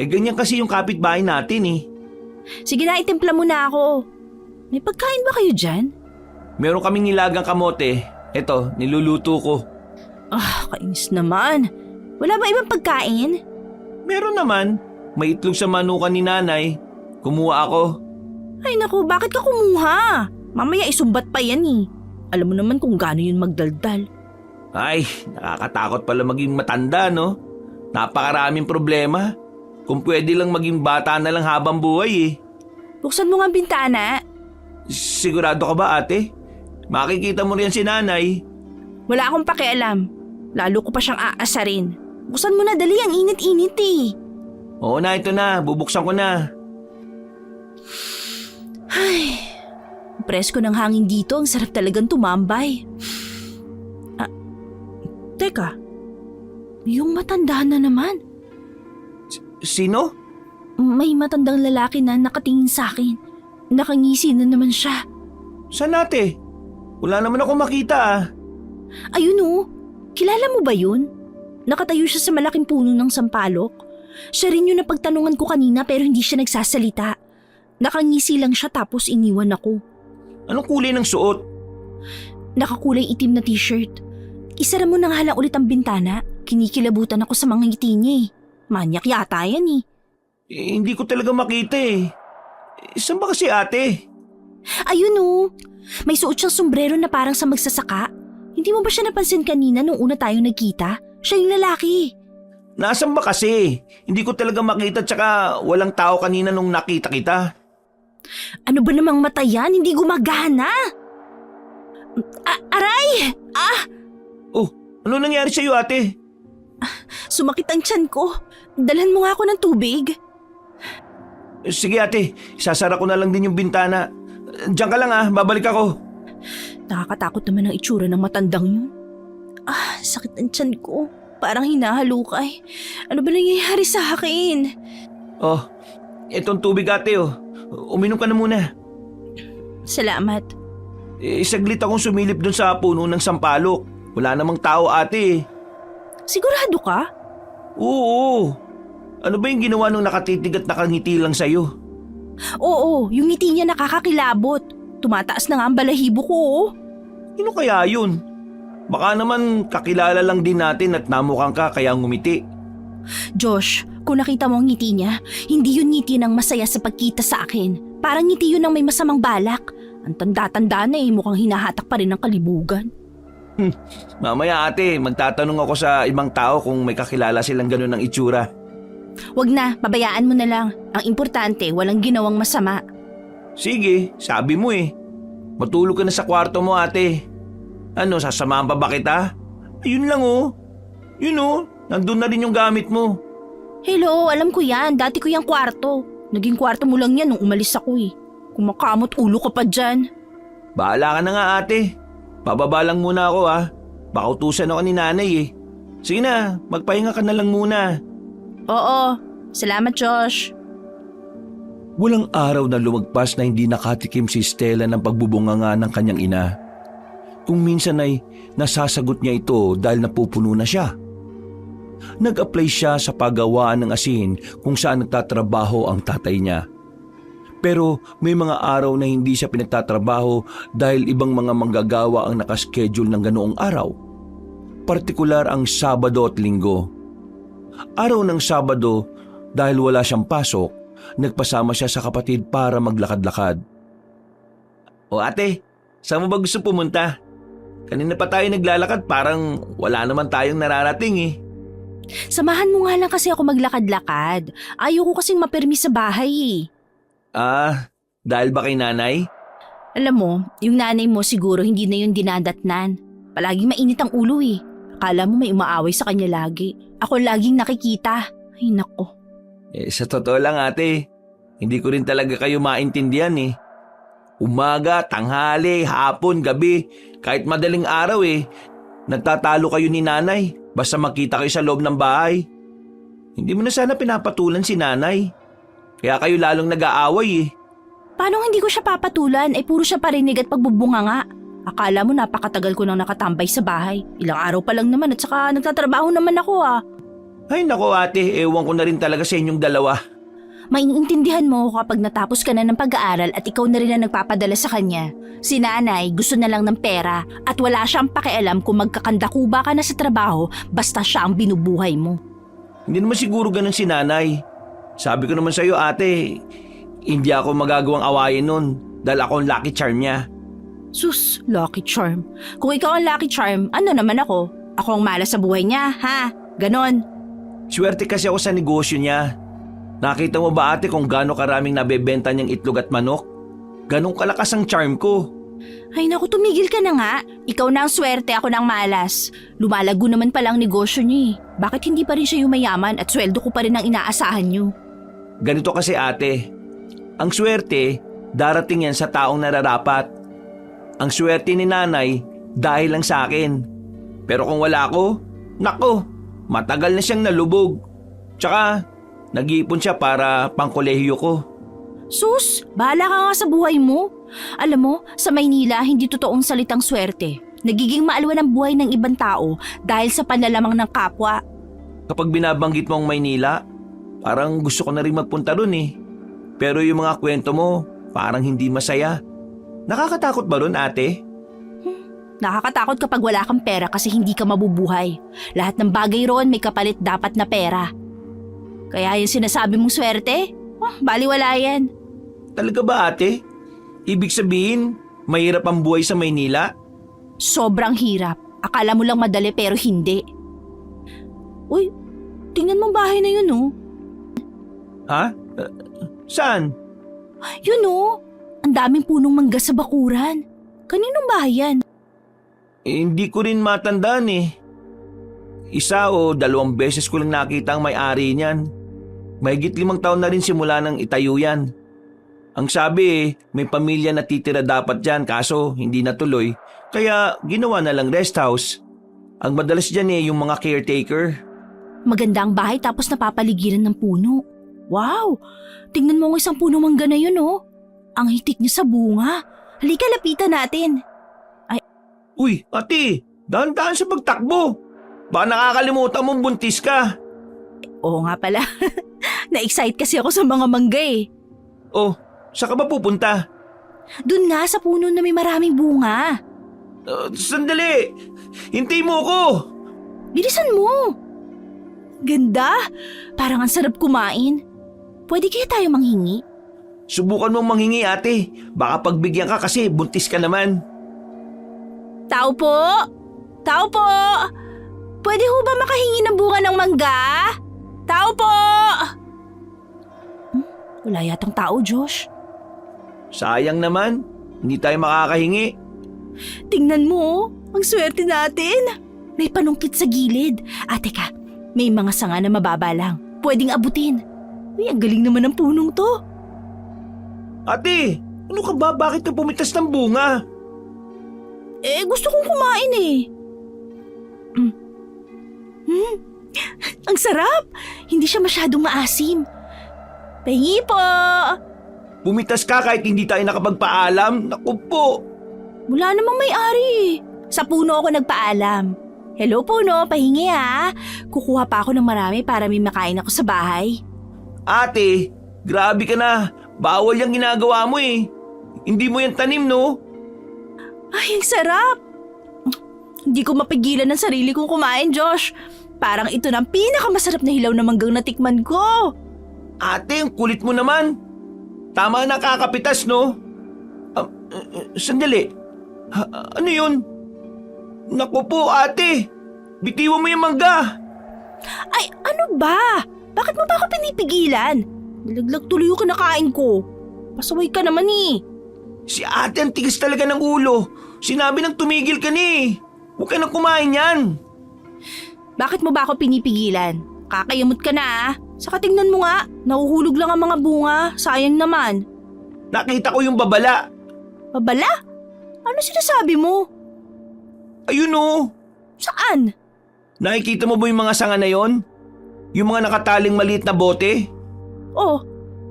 A: Ganyan kasi yung kapitbahay natin
C: Sige na, itimpla mo na ako. May pagkain ba kayo dyan?
A: Meron kaming nilagang kamote. Eto, niluluto ko.
C: Kainis naman. Wala ba ibang pagkain?
A: Meron naman. May itlog sa manukan ni nanay. Kumuha ako.
C: Ay naku, bakit ka kumuha? Mamaya isumbat pa yan Alam mo naman kung gaano yun magdaldal.
A: Ay, nakakatakot pala maging matanda, no? Napakaraming problema. Kung pwede lang maging bata na lang habang buhay
C: Buksan mo nga ang bintana.
A: Sigurado ka ba, ate? Makikita mo rin si nanay.
C: Wala akong pakialam. Lalo ko pa siyang aasarin. Buksan mo na, dali, ang init-init
A: Oo na, ito na. Bubuksan ko na.
C: Ay, presko ng hangin dito. Ang sarap talagang tumambay. Teka. Yung matanda na naman.
A: Sino?
C: May matandang lalaki na nakatingin sa akin. Nakangisi na naman siya.
A: Saan ate? Wala naman ako makita
C: Ayun kilala mo ba yun? Nakatayo siya sa malaking puno ng sampalok. Siya rin yung napagtanungan ko kanina pero hindi siya nagsasalita. Nakangisi lang siya tapos iniwan ako.
A: Anong kulay ng suot?
C: Nakakulay itim na t-shirt. Isara mo na nga lang ulit ang bintana. Kinikilabutan ako sa mga ngiti niya Manyak yata yan
A: Hindi ko talaga makita Saan ba kasi ate?
C: Ayun may suot siyang sombrero na parang sa magsasaka. Hindi mo ba siya napansin kanina nung una tayong nagkita? Siya yung lalaki.
A: Nasaan ba kasi? Hindi ko talaga makita tsaka walang tao kanina nung nakita kita.
C: Ano ba namang mata yan? Hindi gumagana. Aray!
A: Oh, ano nangyari sa'yo ate?
C: Sumakit ang tiyan ko. Dalhan mo nga ako ng tubig.
A: Sige ate, sasara ko na lang din yung bintana. Diyan ka lang babalik ako.
C: Nakakatakot naman ang itsura ng matandang yun. Sakit ang tiyan ko. Parang hinahalukay. Ano ba nangyayari sa akin?
A: Oh, etong tubig ate Uminom ka na muna.
C: Salamat.
A: Saglit akong sumilip dun sa puno ng sampalok. Wala namang tao ate.
C: Sigurado ka?
A: Oo. Ano ba yung ginawa nung nakatitig at nakangiti lang sa'yo?
C: Oo, yung ngiti niya nakakakilabot. Tumataas na nga ang balahibo ko
A: Sino kaya yun? Baka naman kakilala lang din natin at namukhang ka kaya ngumiti.
C: Josh, kung nakita mo ang ngiti niya, hindi yun ngiti ng masaya sa pagkita sa akin. Parang ngiti yun ng may masamang balak. Ang tanda-tanda na mukhang hinahatak pa rin ng kalibugan.
A: Mamaya ate, magtatanong ako sa ibang tao kung may kakilala silang ganun ng itsura.
C: Wag na, babayaan mo na lang. Ang importante, walang ginawang masama.
A: Sige, sabi mo Matulog ka na sa kwarto mo ate. Ano, sasamahan pa ba kita? Ayun lang Yun nandun na rin yung gamit mo.
C: Hello, alam ko yan. Dati ko yung kwarto. Naging kwarto mo lang yan nung umalis ako Kumakamot ulo ka pa dyan.
A: Bahala ka na nga ate. Bababa lang muna ako Baka utusan ako ni nanay Sige na, magpahinga ka na lang muna.
C: Oo, salamat Josh.
B: Walang araw na lumagpas na hindi nakatikim si Stella ng pagbubunganga ng kanyang ina. kung minsan ay nasasagot niya ito dahil napupuno na siya. Nag-apply siya sa paggawaan ng asin kung saan nagtatrabaho ang tatay niya. Pero may mga araw na hindi siya pinagtatrabaho dahil ibang mga manggagawa ang nakaschedule ng ganoong araw. Partikular ang Sabado at Linggo. Araw ng Sabado, dahil wala siyang pasok, nagpasama siya sa kapatid para maglakad-lakad.
A: O ate, saan mo ba gusto pumunta? Kanina pa tayo naglalakad, parang wala naman tayong nararating eh.
C: Samahan mo nga lang kasi ako maglakad-lakad. Ayoko kasing mapirmi sa bahay eh.
A: Dahil ba kay nanay?
C: Alam mo, yung nanay mo siguro hindi na yun dinadatnan. Palaging mainit ang ulo eh. Akala mo may umaaway sa kanya lagi. Ako laging nakikita. Ay nako.
A: Sa totoo lang ate, hindi ko rin talaga kayo maintindihan eh. Umaga, tanghali, hapon, gabi, kahit madaling araw eh, nagtatalo kayo ni nanay basta makita kayo sa loob ng bahay. Hindi mo na sana pinapatulan si nanay. Kaya kayo lalong nag-aaway eh.
C: Paano hindi ko siya papatulan? Ay puro siya parinig at pagbubunga nga. Akala mo napakatagal ko nang nakatambay sa bahay. Ilang araw pa lang naman at saka nagtatrabaho naman ako ah.
A: Ay nako ate, ewan ko na rin talaga sa inyong dalawa.
C: Maiintindihan mo ako kapag natapos ka na ng pag-aaral at ikaw na rin ang nagpapadala sa kanya. Si nanay gusto na lang ng pera at wala siyang pakialam kung magkakandakuba ka na sa trabaho basta siya ang binubuhay mo.
A: Hindi naman siguro ganun si nanay. Sabi ko naman sa'yo ate, hindi ako magagawang awayin nun dahil ako ang lucky charm niya.
C: Sus, lucky charm. Kung ikaw ang lucky charm, ano naman ako? Ako ang malas sa buhay niya, ha? Ganon.
A: Swerte kasi ako sa negosyo niya. Nakita mo ba ate kung gaano karaming nabebenta niyang itlog at manok? Ganong kalakas ang charm ko.
C: Ay naku, tumigil ka na nga. Ikaw na ang swerte, ako na ang malas. Lumalago naman pala ang negosyo niya eh. Bakit hindi pa rin siya yumayaman at sweldo ko pa rin ang inaasahan niyo?
A: Ganito kasi ate, ang swerte, darating yan sa taong nararapat. Ang swerte ni nanay, dahil lang sa akin. Pero kung wala ako, nako, matagal na siyang nalubog. Tsaka, nag-iipon siya para pangkolehiyo ko.
C: Sus, bahala ka nga sa buhay mo. Alam mo, sa Maynila, hindi totoong salitang swerte. Nagiging maalwan ang buhay ng ibang tao dahil sa panlalamang ng kapwa.
A: Kapag binabanggit mo ang Maynila, parang gusto ko na rin magpunta ron eh. Pero yung mga kwento mo, parang hindi masaya. Nakakatakot ba ron ate?
C: Nakakatakot kapag wala kang pera kasi hindi ka mabubuhay. Lahat ng bagay ron may kapalit dapat na pera. Kaya yung sinasabi mong swerte, baliwala yan.
A: Talaga ba ate? Ibig sabihin, mahirap ang buhay sa Maynila?
C: Sobrang hirap. Akala mo lang madali pero hindi. Uy, tingnan mo ang bahay na yun oh.
A: Ha? Saan?
C: Yun oh, ang daming punong mangga sa bakuran. Kaninong bahay yan?
A: Hindi ko rin matandaan eh. Isa o 2 beses ko lang nakita ang may-ari niyan. Mahigit 5 taon na rin simula nang itayo yan. Ang sabi may pamilya na titira dapat dyan kaso hindi natuloy. Kaya ginawa na lang rest house. Ang madalas dyan yung mga caretaker.
C: Maganda ang bahay tapos napapaligiran ng puno. Wow! Tingnan mo ang isang puno mangga na yun oh. Ang hitik niya sa bunga. Halika, lapitan natin.
A: Uy, ate! Dahan-dahan sa pagtakbo. Baka nakakalimutan mong buntis ka.
C: Oo nga pala. Na-excite kasi ako sa mga mangga eh.
A: Oh, saan ka ba pupunta?
C: Doon nga sa puno na may maraming bunga.
A: Sandali! Hintay mo ko!
C: Bilisan mo! Ganda! Parang ang sarap kumain. Pwede kaya tayo manghingi?
A: Subukan mong manghingi ate. Baka pagbigyan ka kasi buntis ka naman.
C: Tao po! Tao po! Pwede ho ba makahingi ng bunga ng mangga? Tao po! Wala yatang tao, Josh.
A: Sayang naman. Hindi tayo makakahingi.
C: Tingnan mo, oh. Ang swerte natin. May panungkit sa gilid. Teka, may mga sanga na mababa lang. Pwedeng abutin. Uy, ang galing naman ng punong to.
A: Ate, ano ka ba? Bakit ka pumitas ng bunga?
C: Gusto kong kumain eh. Ang sarap. Hindi siya masyadong maasim. Pahingi po.
A: Pumitas ka kahit hindi tayo nakapagpaalam? Naku po.
C: Wala namang may-ari eh. Sa puno ako nagpaalam. Hello puno, pahingi ha. Kukuha pa ako ng marami para may makain ako sa bahay.
A: Ate, grabe ka na. Bawal yung ginagawa mo eh. Hindi mo yan tanim, no?
C: Ay, ang sarap! Hindi ko mapigilan ng sarili kong kumain, Josh. Parang ito na ang pinakamasarap na hilaw na manggang natikman ko.
A: Ate, ang kulit mo naman. Tama na kakapitas, no? Sandali. Ano yun? Naku po, ate. Bitiwan mo yung mangga.
C: Ay, ano ba? Bakit mo ba ako pinipigilan? Nalaglag tuloy yung kinakain ko. Pasaway ka naman eh.
A: Si ate ang tigas talaga ng ulo. Sinabi nang tumigil ka ni. Huwag ka nang kumain yan.
C: Bakit mo ba ako pinipigilan? Kakayamot ka na ah. Saka tingnan mo nga, nahuhulog lang ang mga bunga. Sayang naman.
A: Nakita ko yung babala.
C: Babala? Ano sinasabi mo?
A: Ayun oh.
C: Saan?
A: Nakikita mo ba yung mga sanga na yon? Yung mga nakataling maliit na bote?
C: Oh,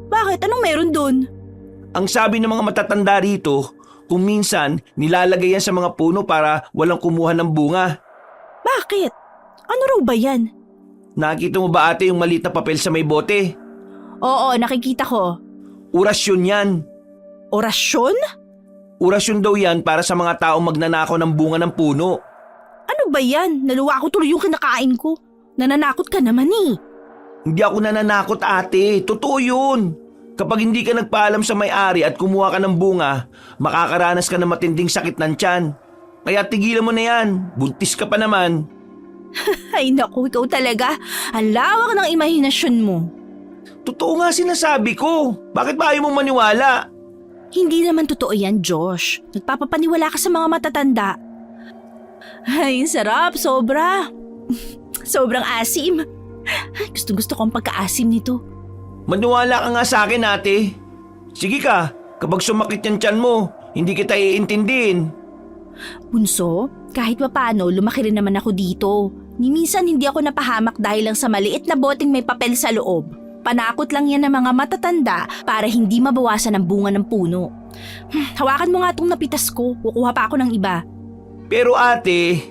C: bakit? Anong meron dun?
A: Ang sabi ng mga matatanda rito, kung minsan nilalagay yan sa mga puno para walang kumuha ng bunga.
C: Bakit? Ano raw ba yan?
A: Nakita mo ba ate yung maliit na papel sa may bote?
C: Oo, nakikita ko.
A: Orasyon yan.
C: Orasyon?
A: Orasyon daw yan para sa mga taong magnanakaw ng bunga ng puno.
C: Ano ba yan? Naluwa ko tuloy yung kinakain ko. Nananakot ka naman eh.
A: Hindi ako nananakot ate, totoo yun. Kapag hindi ka nagpaalam sa may-ari at kumuha ka ng bunga, makakaranas ka ng matinding sakit ng tiyan. Kaya tigilan mo na yan, buntis ka pa naman.
C: Ay naku, ikaw talaga. Ang lawak ng imahinasyon mo.
A: Totoo nga sinasabi ko, bakit ba ayaw mo maniwala?
C: Hindi naman totoo yan, Josh. Nagpapapaniwala ka sa mga matatanda. Ay, sarap, sobra. Sobrang asim. Gustong-gusto ko ang pagkaasim nito.
A: Maniwala ka nga sa akin ate. Sige ka, kapag sumakit yung tiyan mo, hindi kita iintindihin.
C: Bunso, kahit papaano, lumaki rin naman ako dito. Ni minsan hindi ako napahamak dahil lang sa maliit na boteng may papel sa loob. Panakot lang yan ng mga matatanda para hindi mabawasan ang bunga ng puno. Hawakan mo nga itong napitas ko, kukuha pa ako ng iba.
A: Pero ate,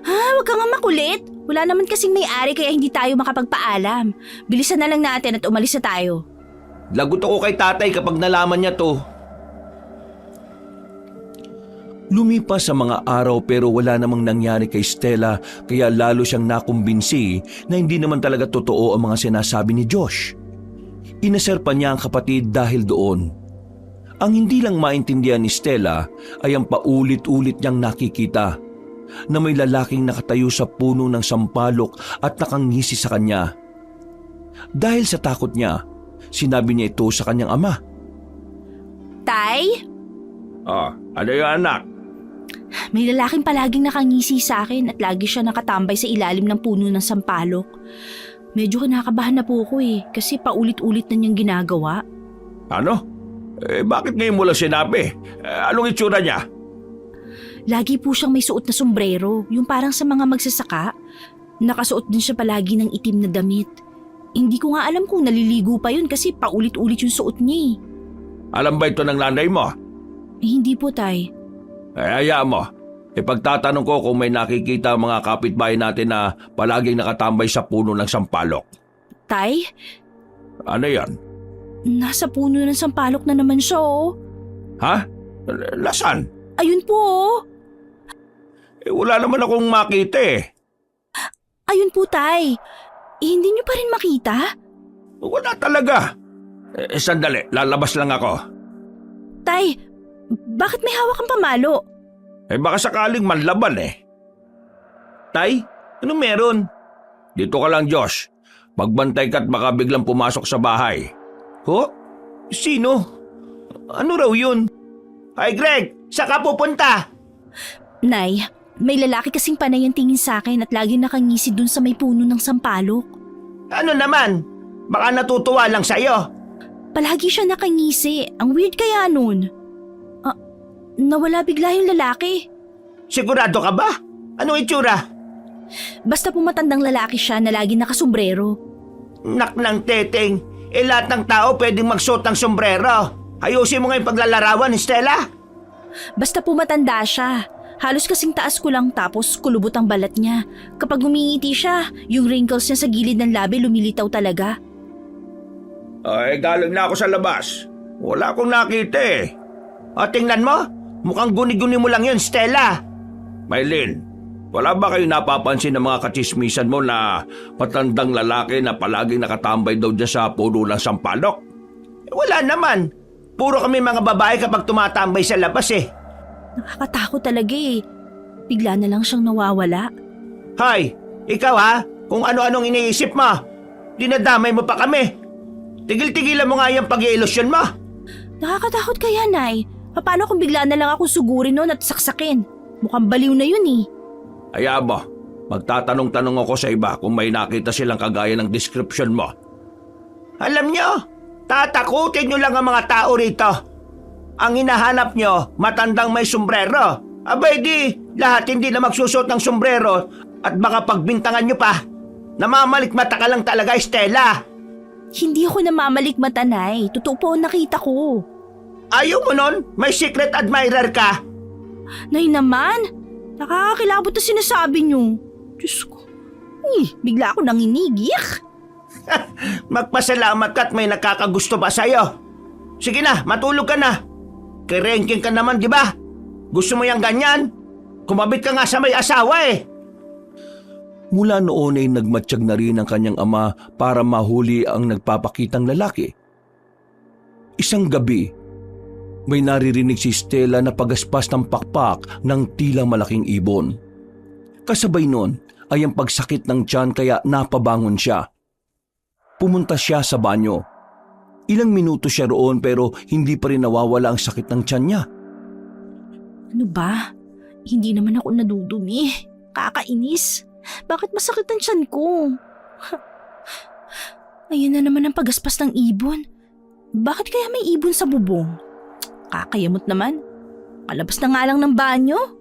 C: Huwag ka nga makulit. Wala naman kasing may-ari kaya hindi tayo makapagpaalam. Bilisan na lang natin at umalis na tayo.
A: lagot ako kay tatay kapag nalaman niya to.
B: Lumipas sa mga araw pero wala namang nangyari kay Stella kaya lalo siyang nakumbinsi na hindi naman talaga totoo ang mga sinasabi ni Josh. Inaserpa niya ang kapatid dahil doon. Ang hindi lang maintindihan ni Stella ay ang paulit-ulit niyang nakikita na may lalaking nakatayo sa puno ng sampalok at nakangisi sa kanya. Dahil sa takot niya, sinabi niya ito sa kanyang ama.
C: Tay,
A: Ano yung anak?
C: may lalaking palaging nakangisi sa akin at lagi siya nakatambay sa ilalim ng puno ng sampalok. Medyo kinakabahan na po ako kasi paulit-ulit na niyang ginagawa.
A: Ano? Bakit ngayon mo lang sinabi? Anong itsura niya?
C: Lagi po siyang may suot na sombrero, yung parang sa mga magsasaka. Nakasuot din siya palagi ng itim na damit. Hindi ko nga alam kung naliligo pa yun kasi paulit-ulit yung suot niya
A: Alam ba ito ng nanay mo?
C: Hindi po, Tay.
A: Hayaan mo. Ipagtatanong ko kung may nakikita ang mga kapitbahay natin na palaging nakatambay sa puno ng sampalok.
C: Tay,
A: Ano yan?
C: nasa puno ng sampalok na naman siya
A: Ha? Lasan?
C: Ayun po
A: Wala naman akong makita
C: Ayun po, Tay. Hindi niyo pa rin makita?
A: Wala talaga. Sandali, lalabas lang ako.
C: Tay, bakit may hawak kang pamalo?
A: Baka sakaling manlaban Tay, anong meron? Dito ka lang, Josh. Magbantay ka at baka biglang pumasok sa bahay. Ho? Sino? Ano raw yun?
D: Ay Greg, saan ka pupunta?
C: Nay, may lalaki kasing panay ang tingin sa akin at lagi nakangisi dun sa may puno ng sampalok.
D: Ano naman? Baka natutuwa lang sa'yo.
C: Palagi siya nakangisi. Ang weird kaya nun. Nawala bigla yung lalaki.
D: Sigurado ka ba? Anong itsura?
C: Basta pumatandang lalaki siya na lagi nakasombrero.
D: Nak ng teteng, lahat ng tao pwedeng magsuot ng sombrero. Ayusin mo nga yung paglalarawan, Stella.
C: Basta pumatanda siya. Halos kasing taas ko lang tapos kulubot ang balat niya. Kapag ngumingiti siya, yung wrinkles niya sa gilid ng labi lumilitaw talaga.
A: Ay, galing na ako sa labas. Wala akong nakita eh.
D: O tingnan mo, mukhang guni-guni mo lang yun, Stella.
A: Maylin, wala ba kayo napapansin ng mga katsismisan mo na matandang lalaki na palaging nakatambay daw dyan sa puno ng sampalok?
D: Wala naman. Puro kami mga babae kapag tumatambay sa labas eh.
C: Nakakatakot talaga eh. Bigla na lang siyang nawawala.
D: Hoy, ikaw ha? Kung ano-anong iniisip mo. Dinadamay mo pa kami. Tigil-tigilan mo nga yung pag-iilusyon mo.
C: Nakakatakot kaya, Nay. Paano kung bigla na lang akong sugurin noon at saksakin? Mukhang baliw na yun eh.
A: Aya mo, magtatanong-tanong ako sa iba kung may nakita silang kagaya ng description mo.
D: Alam nyo, tatakutin nyo lang ang mga tao rito. Ang hinahanap nyo, matandang may sombrero. Abay di, lahat hindi na magsusot ng sombrero at baka pagbintangan nyo pa. Namamalikmata ka lang talaga, Stella.
C: Hindi ako namamalikmata, Nay. Totoo po ang nakita ko.
D: Ayaw mo nun? May secret admirer ka?
C: Nay naman, nakakakilabot na sinasabi niyo. Diyos ko, bigla ako nanginigik.
D: Magpasalamat ka at may nakakagusto pa sa'yo. Sige na, matulog ka na. Kerengking ka naman, di ba? Gusto mo yung ganyan? Kumabit ka nga sa may asawa eh.
B: Mula noon ay nagmatsyag na rin ang kanyang ama para mahuli ang nagpapakitang lalaki. Isang gabi, may naririnig si Stella na pagaspas ng pakpak ng tila malaking ibon. Kasabay nun ay ang pagsakit ng tiyan kaya napabangon siya. Pumunta siya sa banyo. Ilang minuto siya roon pero hindi pa rin nawawala ang sakit ng tiyan niya.
C: Ano ba? Hindi naman ako nadudumi. Kakainis. Bakit masakit ang tiyan ko? Ayan na naman ang pagaspas ng ibon. Bakit kaya may ibon sa bubong? Kakayamot naman. Kalabas na nga lang ng banyo.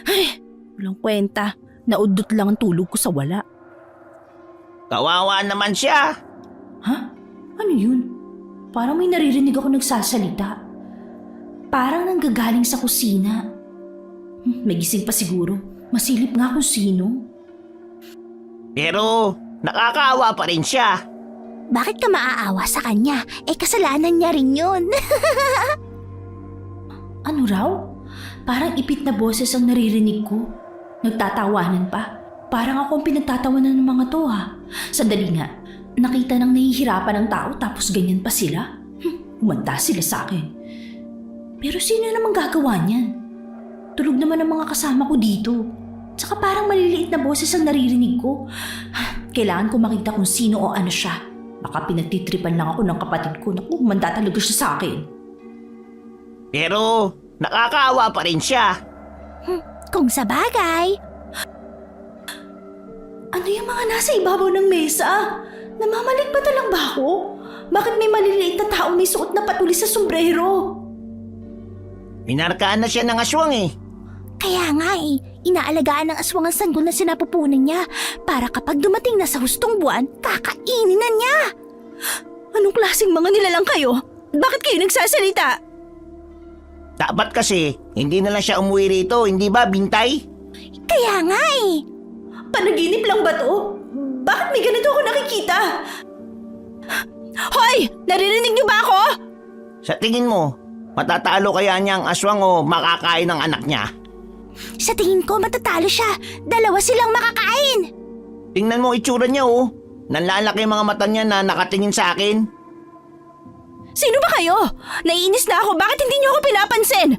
C: Ay, walang kwenta. Naudot lang ang tulog ko sa wala.
D: Kawawa naman siya.
C: Ha? Ano yun? Parang may naririnig ako nagsasalita. Parang nanggagaling sa kusina. May gising pa siguro. Masilip nga kung sino.
D: Pero nakakaawa pa rin siya.
C: Bakit ka maaawa sa kanya? Kasalanan niya rin yun. Ano raw? Parang ipit na boses ang naririnig ko. Nagtatawanan pa. Parang ako ang pinagtatawanan ng mga to ha. Sandali nga, nakita ng nahihirapan ng tao tapos ganyan pa sila? Humanda sila sa akin. Pero sino namang gagawa niyan? Tulog naman ang mga kasama ko dito. Tsaka parang maliliit na boses ang naririnig ko. Kailangan ko makita kung sino o ano siya. Baka pinagtitripan lang ako ng kapatid ko. Naku, humanda talaga siya sa akin.
D: Pero nakakaawa pa rin siya.
C: Kung sa bagay. Ano yung mga nasa ibabaw ng mesa? Namamalikmata lang ba ako? Bakit may maliliit na tao may suot na patulis sa sombrero?
D: Minarkaan na siya ng aswang eh.
C: Kaya nga inaalagaan ng aswang ang sanggol na sinapupunan niya para kapag dumating na sa hustong buwan, kakainin na niya. Anong klaseng mga nilalang kayo? Bakit kayo nagsasalita?
D: Dapat kasi, hindi na lang siya umuwi rito, hindi ba, Bintay?
C: Kaya nga Panaginip lang ba to? Bakit may ganito ako nakikita? Hoy! Naririnig niyo ba ako?
D: Sa tingin mo, matatalo kaya niya ang aswang o makakain ng anak niya?
C: Sa tingin ko matatalo siya. Dalawa silang makakain.
D: Tingnan mo itsura niya oh. Nanlalaki ang mga mata niya na nakatingin sa akin.
C: Sino ba kayo? Naiinis na ako. Bakit hindi niyo ako pinapansin?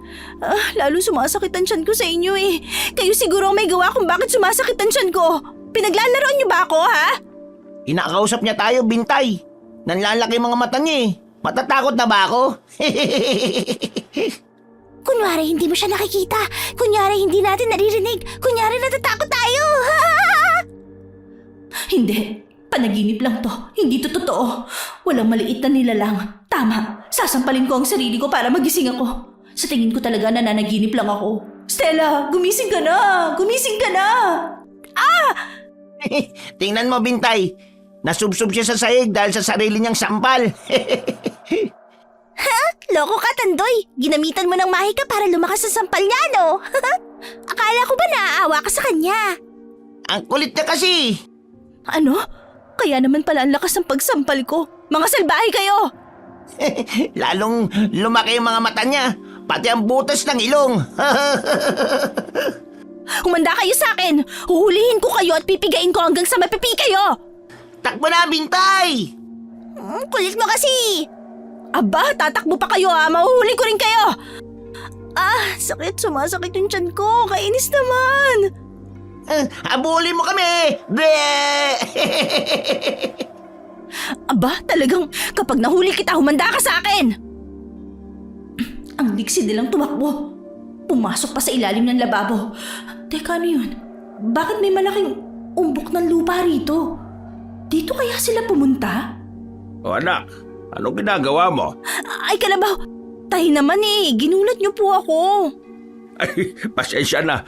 C: Lalo sumasakit ang tiyan ko sa inyo eh. Kayo siguro may gawa kung bakit sumasakit ang tiyan ko. Pinaglalaroan niyo ba ako, ha?
D: Inakausap niya tayo, Bintay. Nanlalaki ang mga mata niya eh. Matatakot na ba ako?
C: Kunwari hindi mo siya nakikita. Kunyari hindi natin naririnig. Kunyari natatakot tayo. Hindi. Panaginip lang to. Hindi to totoo. Walang maliit na nilalang. Tama. Sasampalin ko ang sarili ko para magising ako. Sa tingin ko talaga nananaginip lang ako. Stella, gumising ka na! Gumising ka na!
D: Tingnan mo, Bintay. Nasubsob siya sa sahig dahil sa sarili niyang sampal.
C: Loko ka, Tandoy. Ginamitan mo ng mahika para lumakas sa sampal niya, no? Akala ko ba naaawa ka sa kanya?
D: Ang kulit niya kasi.
C: Ano? Kaya naman pala ang lakas ng pagsampal ko. Mga salbahe kayo!
D: Lalong lumaki yung mga mata niya. Pati ang butas ng ilong.
C: Humanda kayo sa akin! Huhulihin ko kayo at pipigain ko hanggang sa mapipi kayo!
D: Takbo na, Bintay!
C: Kulit mo kasi! Aba, tatakbo pa kayo ha! Mahuhuli ko rin kayo! Ah, sakit. Sumasakit yung tiyan ko. Kainis naman!
D: Habulin mo kami! Bleh!
C: Aba, talagang kapag nahuli kita, humanda ka sa akin! Ang liksi nilang tumakbo. Pumasok pa sa ilalim ng lababo. Teka, ano yun? Bakit may malaking umbok ng lupa rito? Dito kaya sila pumunta?
A: O anak, anong ginagawa mo?
C: Ay, kalabaw! Tayo naman ginulat niyo po ako.
A: Ay, pasensya na.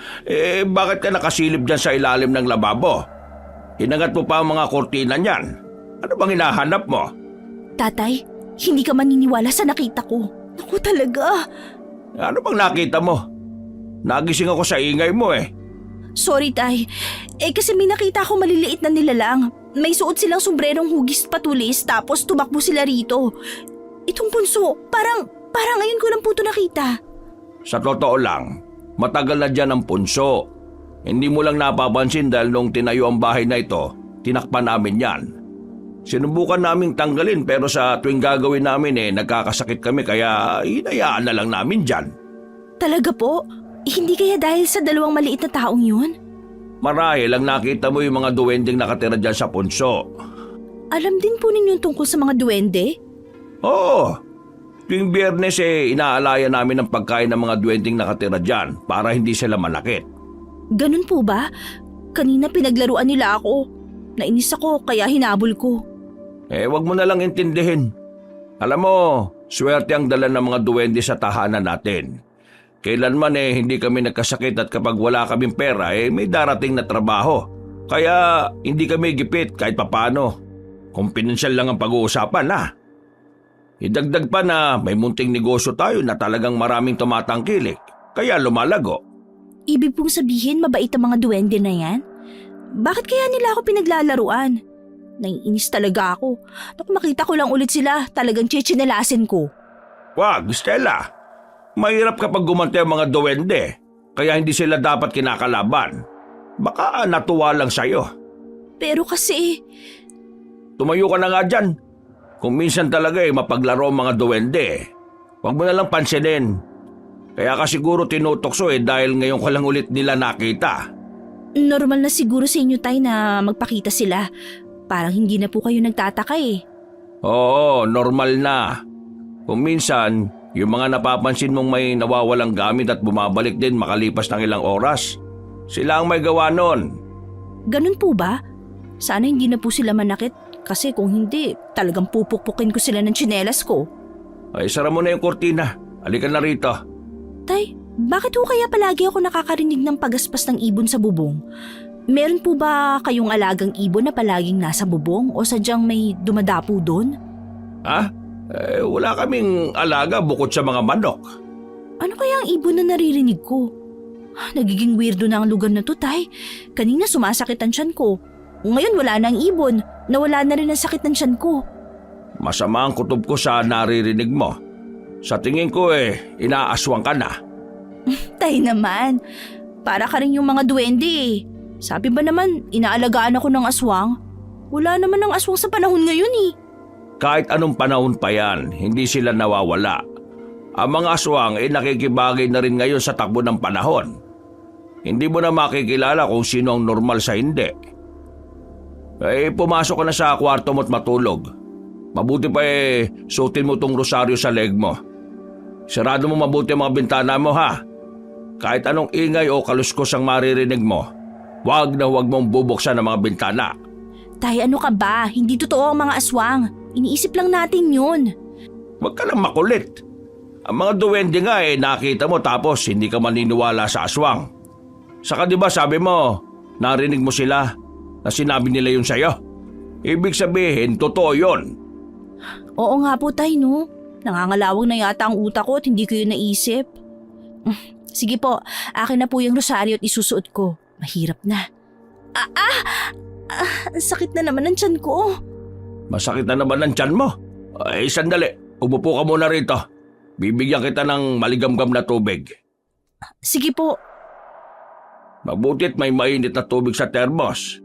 A: Bakit ka nakasilip dyan sa ilalim ng lababo? Hinangat mo pa ang mga kortina niyan. Ano bang hinahanap mo?
C: Tatay, hindi ka maniniwala sa nakita ko. Naku talaga.
A: Ano bang nakita mo? Nagising ako sa ingay mo
C: Sorry, Tay. Kasi may nakita ako maliliit na nilalang. May suot silang sombrerong hugis patulis tapos tumakbo sila rito. Itong punso, parang ngayon ko lang po ito nakita.
A: Sa totoo lang, matagal na dyan ang punso. Hindi mo lang napapansin dahil nung tinayo ang bahay na ito, tinakpan namin yan. Sinubukan naming tanggalin pero sa tuwing gagawin namin nagkakasakit kami kaya hinayaan na lang namin dyan.
C: Talaga po? Hindi kaya dahil sa dalawang maliit na taong yun?
A: Marahil lang nakita mo yung mga duwending nakatira dyan sa punso.
C: Alam din po ninyo tungkol sa mga duwende?
A: Oo. Tuwing Biyernes inaalaya namin ang pagkain ng mga duwending nakatira dyan para hindi sila manakit.
C: Ganun po ba? Kanina pinaglaruan nila ako. Nainis ako kaya hinabol ko.
A: Wag mo na lang intindihin. Alam mo, swerte ang dala ng mga duwende sa tahanan natin. Kailanman hindi kami nagkasakit at kapag wala kaming pera may darating na trabaho. Kaya hindi kami gipit kahit papano. Kung pinansyal lang ang pag-uusapan Idagdag pa na may munting negosyo tayo na talagang maraming tumatangkilik. Kaya lumalago.
C: Ibig pong sabihin mabait ang mga duwende na yan? Bakit kaya nila ako pinaglalaruan? Naiinis talaga ako. Nung makita ko lang ulit sila, talagang chichinelasin ko.
A: Wag, Stella. Mahirap kapag gumanti ang mga duwende. Kaya hindi sila dapat kinakalaban. Baka natuwa lang sa'yo.
C: Pero kasi...
A: Tumayo ka na nga dyan. Kung minsan talaga mapaglaro ang mga duwende. Huwag mo na lang pansinin. Kaya ka siguro tinutokso dahil ngayon ka lang ulit nila nakita.
C: Normal na siguro sa inyo, Tay, na magpakita sila. Parang hindi na po kayo nagtataka
A: Oo, normal na. Kung minsan, yung mga napapansin mong may nawawalang gamit at bumabalik din makalipas ng ilang oras, sila ang may gawa nun.
C: Ganun po ba? Sana hindi na po sila manakit kasi kung hindi, talagang pupukpukin ko sila ng tsinelas ko.
A: Ay, sara mo na yung kortina. Halika na rito.
C: Tay, bakit ho kaya palagi ako nakakarinig ng pagaspas ng ibon sa bubong? Meron po ba kayong alagang ibon na palaging nasa bubong o sadyang may dumadapo doon?
A: Wala kaming alaga bukod sa mga manok.
C: Ano kaya ang ibon na naririnig ko? Nagiging weirdo na ang lugar na to, Tay. Kanina sumasakit ang tiyan ko. Ngayon wala na ang ibon. Nawala na rin ang sakit ng tiyan ko.
A: Masama ang kutob ko sa naririnig mo. Sa tingin ko inaaswang ka na.
C: Tay naman, para ka rin yung mga duwende Sabi ba naman, inaalagaan ako ng aswang? Wala naman ang aswang sa panahon ngayon
A: Kahit anong panahon pa yan, hindi sila nawawala. Ang mga aswang nakikibagay na rin ngayon sa takbo ng panahon. Hindi mo na makikilala kung sino ang normal sa hindi. Pumasok ka na sa kwarto mo't matulog. Mabuti pa suotin mo tong rosaryo sa leg mo. Sarado mo mabuti ang mga bintana mo Kahit anong ingay o kaluskos ang maririnig mo, huwag mong bubuksan ang mga bintana.
C: Tay, ano ka ba? Hindi totoo ang mga aswang. Iniisip lang natin yun.
A: Huwag ka lang makulit. Ang mga duwende nga nakita mo tapos hindi ka maniniwala sa aswang. Saka diba sabi mo, narinig mo sila na sinabi nila yun sa'yo? Ibig sabihin, totoo yun.
C: Oo nga po, Tay, no? Nangangalawang na yata ang utak ko at hindi ko yun naisip. Sige po, akin na po yung rosaryo at isusuot ko. Mahirap na. Sakit na naman ang tiyan ko.
A: Masakit na naman ang tiyan mo. Ay, sandali. Umupo ka muna rito. Bibigyan kita ng maligamgam na tubig.
C: Sige po.
A: Mabutit may mainit na tubig sa termos.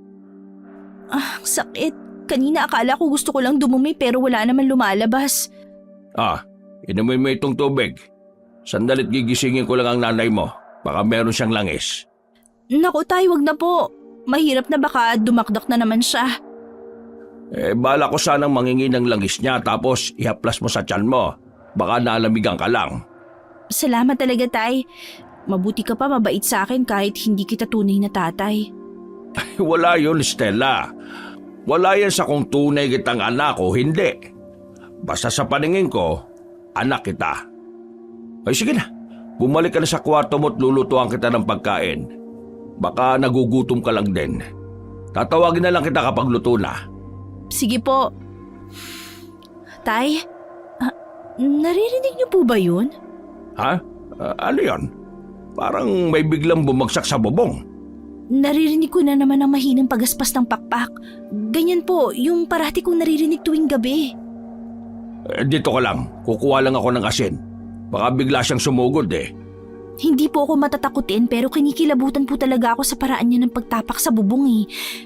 C: Ang sakit. Kanina akala ko gusto ko lang dumumi pero wala naman lumalabas.
A: Inumin mo itong tubig. Sandalit gigisingin ko lang ang nanay mo. Baka meron siyang langis.
C: Naku tay, wag na po. Mahirap na baka dumakdak na naman siya.
A: Bala ko sanang mangingi ng langis niya tapos ihaplas mo sa tiyan mo. Baka nalamigan ka lang.
C: Salamat talaga tay. Mabuti ka pa, mabait sa akin kahit hindi kita tunay na tatay.
A: Wala yun, Stella. Wala yan sa kung tunay kitang anak o hindi. Basta sa paningin ko, anak kita. Ay sige na, bumalik ka na sa kwarto mo at lulutuan kita ng pagkain. Baka nagugutom ka lang din. Tatawagin na lang kita kapag luto na.
C: Sige po. Tay, naririnig niyo po ba yun?
A: Ha? Ano yan? Parang may biglang bumagsak sa bubong.
C: Naririnig ko na naman ang mahinang pagaspas ng pakpak. Ganyan po, yung parati kong naririnig tuwing gabi.
A: Dito ka lang, kukuha lang ako ng asin. Baka bigla siyang sumugod eh.
C: Hindi po ako matatakutin pero kinikilabutan po talaga ako sa paraan niya ng pagtapak sa bubong eh.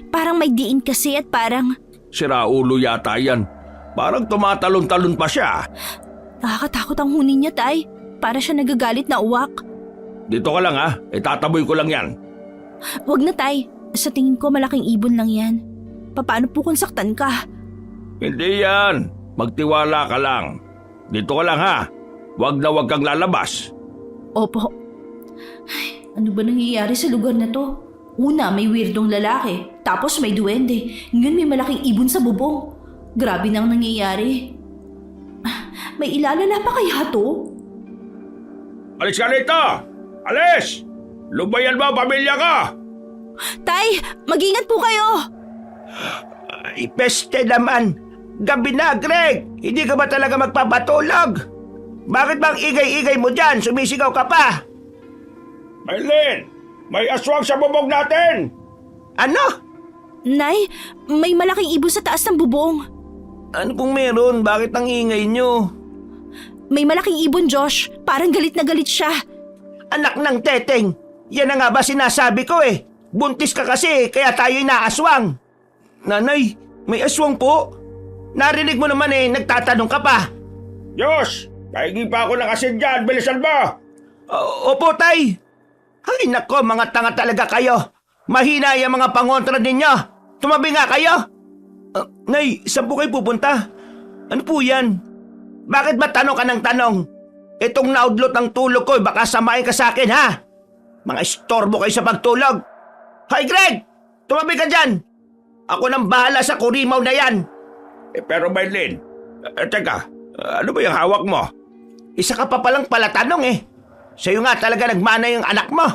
C: Parang may diin kasi at parang...
A: Sira ulo yata yan. Parang tumatalon-talon pa siya.
C: Nakakatakot ang huni niya, tay. Para siya nagagalit na uwak.
A: Dito ka lang ha, itataboy ko lang yan.
C: Wag na, tay. Sa tingin ko malaking ibon lang yan. Paano po kung saktan ka?
A: Hindi yan. Magtiwala ka lang. Dito ka lang ha. Wag na wag kang lalabas.
C: Opo. Ay, ano ba nangyayari sa lugar na to? Una, may weirdong lalaki. Tapos may duwende. Ngayon may malaking ibon sa bubong. Grabe nang nangyayari. May ilalala pa kaya to?
A: Alis ka rito! Alis! Lubayan mo, pamilya ka!
C: Tay, mag-ingat po kayo!
D: Ay, peste naman. Gabi na, Greg. Hindi ka ba talaga magpapatulog? Bakit bang igay-igay mo dyan? Sumisigaw ka pa.
A: Maylin! May aswang sa bubong natin!
D: Ano?
C: Nay, may malaking ibon sa taas ng bubong.
D: Ano kung meron? Bakit ang ingay nyo?
C: May malaking ibon, Josh. Parang galit na galit siya.
D: Anak ng teteng. Yan na nga ba sinasabi ko eh. Buntis ka kasi, kaya tayo'y naaswang. Nanay, may aswang po. Narinig mo naman eh, nagtatanong ka pa.
A: Diyos! Pahingi pa ako ng asin dyan, bilisan mo!
D: Opo, tay. Ay nako, mga tanga talaga kayo. Mahina yung mga pangontra ninyo. Tumabi nga kayo. Nay, saan po kayo pupunta? Ano po yan? Bakit ba tanong ka ng tanong? Itong naudlot ang tulog ko, baka samain ka sa akin, ha? Mga istorbo kayo sa pagtulog. Hoy, Greg! Tumabi ka dyan! Ako nang bahala sa kurimaw na yan.
A: Pero Maylin, teka, ano ba yung hawak mo?
D: Isa ka pa palang palatanong eh. Sa'yo nga talaga nagmana yung anak mo.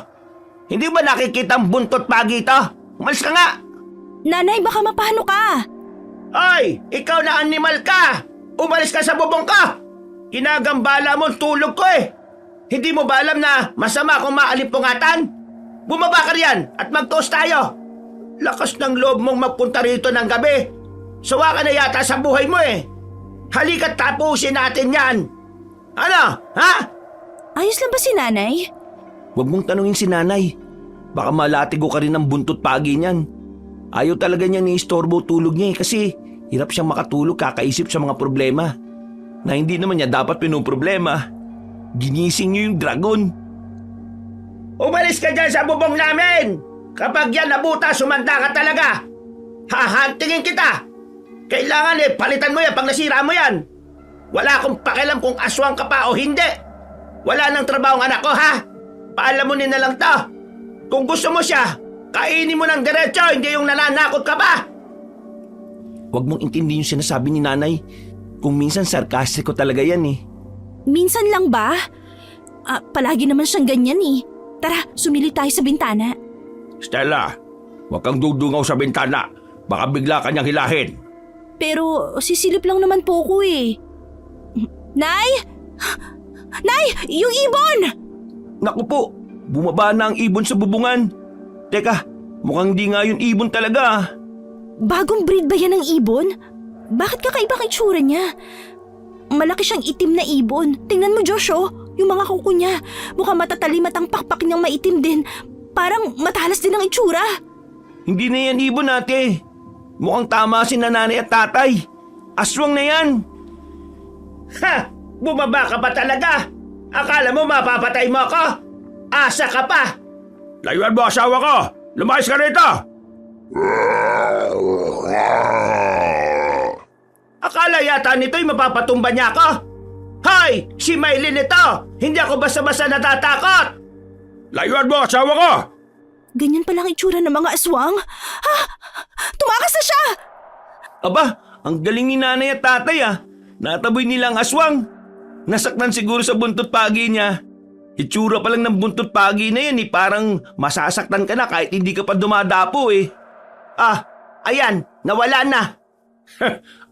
D: Hindi ba nakikita ang buntot pagi ito? Umalis ka nga!
C: Nanay, baka mapano ka.
D: Hoy! Ikaw na animal ka! Umalis ka sa bubong ka! Kinagambala mo ang tulog ko eh! Hindi mo ba alam na masama kung maalimpungatan? Bumaba ka riyan at mag-toast tayo! Lakas ng loob mong magpunta rito ng gabi. Sawa ka na yata sa buhay mo eh. Halika't tapusin natin yan. Ano? Ha?
C: Ayos lang ba si nanay?
D: Huwag mong tanungin si nanay. Baka malatigo ka rin ng buntot pagi niyan. Ayaw talaga niya ni istorbo tulog niya eh kasi hirap siyang makatulog kakaisip sa mga problema. Na hindi naman niya dapat pinoproblema. Ginising niyo yung dragon. Umalis ka dyan sa bubong namin! Kapag yan nabuta, sumanda ka talaga! Hahantingin kita! Kailangan eh, palitan mo yan pag nasira mo yan! Wala akong pakialam kung aswang ka pa o hindi! Wala nang trabaho ang anak ko, ha? Paalamunin na lang to! Kung gusto mo siya, kainin mo ng diretso, hindi yung nananakot ka pa! Huwag mong intindihin yung sinasabi ni nanay. Kung minsan sarkastiko talaga yan eh.
C: Minsan lang ba? Palagi naman siyang ganyan eh. Tara, sumili tayo sa bintana.
A: Stella, huwag kang dudungaw sa bintana. Baka bigla ka niyang hilahin.
C: Pero sisilip lang naman po ko eh. Nay! Nay! Yung ibon!
D: Naku po,
B: Bumaba na ang ibon sa bubungan. Teka, mukhang di nga yun ibon talaga.
C: Bagong breed ba yan ng ibon? Bakit kakaiba ang itsura niya? Malaki siyang itim na ibon. Tingnan mo, Josh, oh. Yung mga kuko niya. Mukhang matatalim at ang pakpak niyang maitim din. Parang matalas din ang itsura.
B: Hindi na yan ibon, ate. Mukhang tama si nanay at tatay. Aswang na yan.
D: Ha! Bumaba ka pa talaga? Akala mo mapapatay mo ako? Asa ka pa!
A: Layuan mo asawa ko! Lumayas ka rito!
D: Akala yata nito'y mapapatumba niya ako? Hoy! Si Maylin ito! Hindi ako basta-basta natatakot!
A: Layuan mo asawa ko!
C: Ganyan palang itsura ng mga aswang? Ha? Tumakas na siya!
B: Aba, ang galing ni nanay at tatay ah. Nataboy nilang aswang. Nasaktan siguro sa buntot pagi niya. Itsura pa lang ng buntot pagi na yan eh. Parang masasaktan ka na kahit hindi ka pa dumadapo eh.
D: Ah, ayan, nawala na.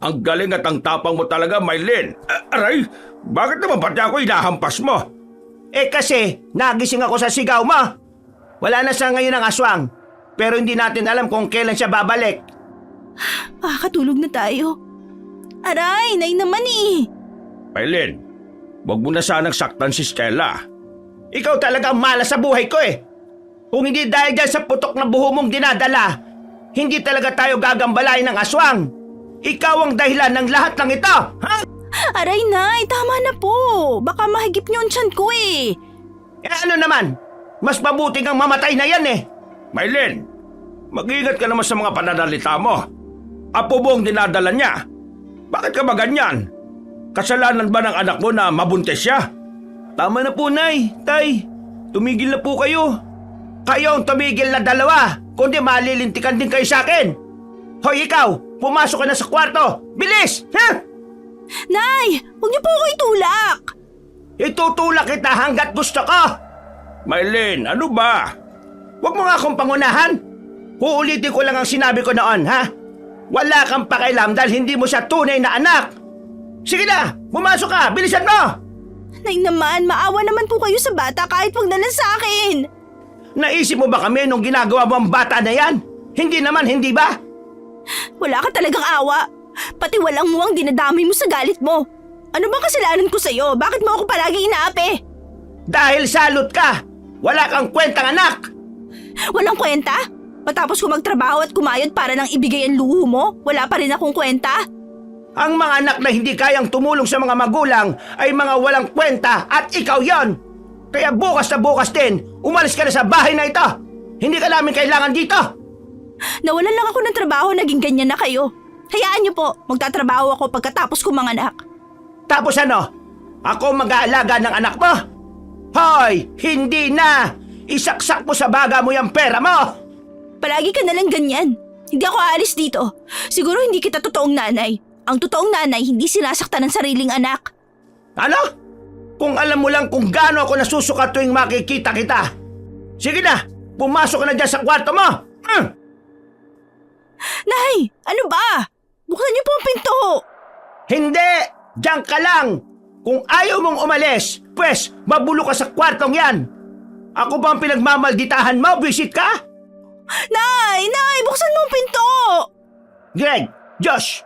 A: Ang galing at ang tapang mo talaga, Maylin. Aray, bakit naman pati ako inahampas mo?
D: Eh kasi, nagising ako sa sigaw mo. Wala na siya ngayon ang aswang. Pero hindi natin alam kung kailan siya babalik.
C: Katulog na tayo. Aray, nay naman eh.
A: Maylin, wag mo na sanang saktan si Stella.
D: Ikaw talaga ang malas sa buhay ko eh. Kung hindi dahil dyan sa putok na buho mong dinadala, hindi talaga tayo gagambalain ng aswang. Ikaw ang dahilan ng lahat ng ito, ha?
C: Aray, nay, tama na po. Baka mahigip niyo ang tiyan ko eh.
D: Eh ano naman, mas mabuti kang mamatay na yan eh.
A: Maylin, mag-ingat ka naman sa mga pananalita mo. Apo mo ang dinadala niya. Bakit ka ba ganyan? Kasalanan ba ng anak mo na mabuntis siya?
B: Tama na po, nay, tay. Tumigil na po kayo.
D: Kayo ang tumigil na dalawa, kundi malilintikan din kayo sa akin. Hoy ikaw, pumasok ka na sa kwarto. Bilis! Ha?
C: Nay, huwag niyo po ako itulak.
D: Itutulak kita hanggat gusto ko.
A: Maylin, ano ba?
D: Huwag mo nga akong pangunahan. Uulitin ko lang ang sinabi ko noon, ha? Wala kang pakialam dahil hindi mo siya tunay na anak. Sige na, pumasok ka, bilisan mo!
C: Nay naman, maawa naman po kayo sa bata kahit wag na lang sa akin.
D: Naisip mo ba kami nung ginagawa mo ang bata na yan? Hindi naman, hindi ba?
C: Wala ka talagang awa. Pati walang muwang dinadamay mo sa galit mo. Ano bang kasalanan ko sa'yo? Bakit mo ako palagi inaapi?
D: Dahil salot ka! Wala kang kwentang anak!
C: Walang kwenta? Matapos ko magtrabaho at kumayod para nang ibigay ang luho mo, wala pa rin akong kwenta?
D: Ang mga anak na hindi kayang tumulong sa mga magulang ay mga walang kwenta at ikaw yon. Kaya bukas na bukas din, umalis ka na sa bahay na ito. Hindi ka namin kailangan dito.
C: Nawalan lang ako ng trabaho, naging ganyan na kayo. Hayaan niyo po, magtatrabaho ako pagkatapos ko mga anak.
D: Tapos ano? Ako mag-aalaga ng anak mo? Hoy, hindi na! Isaksak mo sa baga mo yung pera mo!
C: Palagi ka na lang ganyan. Hindi ako aalis dito. Siguro hindi kita totoong nanay. Ang totoong nanay hindi sinasaktan ng sariling anak.
D: Ano? Kung alam mo lang kung gaano ako nasusuka tuwing makikita kita. Sige na, pumasok ka na dyan sa kwarto mo!
C: Nay, ano ba? Buksan niyo po ang pinto.
D: Hindi! Diyan ka lang! Kung ayaw mong umalis, pues mabulo ka sa kwartong yan! Ako ba ang pinagmamalditahan mo? Visit ka?
C: Nay, buksan mo ang pinto.
D: Greg, Josh,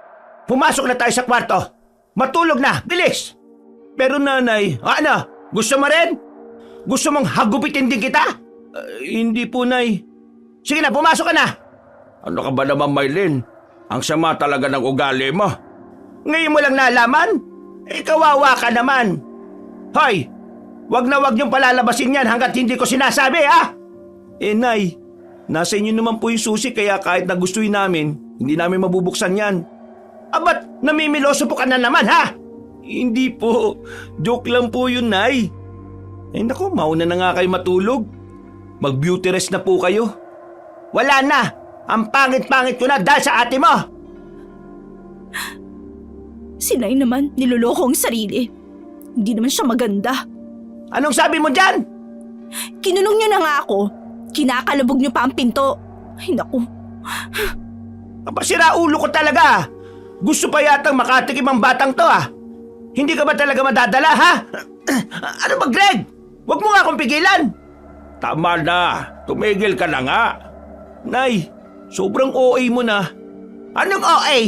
D: pumasok na tayo sa kwarto. Matulog na, bilis!
B: Pero nanay,
D: Ano? Gusto mo rin? Gusto mong hagupitin din kita?
B: hindi po, nay.
D: Sige na, pumasok ka na!
A: Ano ka ba naman, Maylin? Ang sama talaga ng ugali mo.
D: Ngayon mo lang nalaman? Kawawa ka naman. Hoy, wag na wag niyong palalabasin yan hanggat hindi ko sinasabi, ha?
B: Nay, nasa inyo naman po yung susi kaya kahit nagustuhin namin, hindi namin mabubuksan yan.
D: Ba't namimiloso po ka na naman, ha?
B: Hindi po. Joke lang po yun, nay. Naku, mauna na nga kayo matulog. Mag-beauty rest na po kayo.
D: Wala na. Ang pangit-pangit ko na dahil sa ate mo.
C: Si Nay naman, niloloko ang sarili. Hindi naman siya maganda.
D: Anong sabi mo dyan?
C: Kinulong niyo na nga ako. Kinakalabog niyo pa ang pinto. Ay naku.
D: Sira ulo ko talaga. Gusto pa yatang makatikim ang batang to, ha? Hindi ka ba talaga madadala, ha? Ano ba, Greg? Huwag mo nga akong pigilan.
A: Tama na, tumigil ka na nga.
B: Nay, sobrang OA mo na.
D: Anong OA?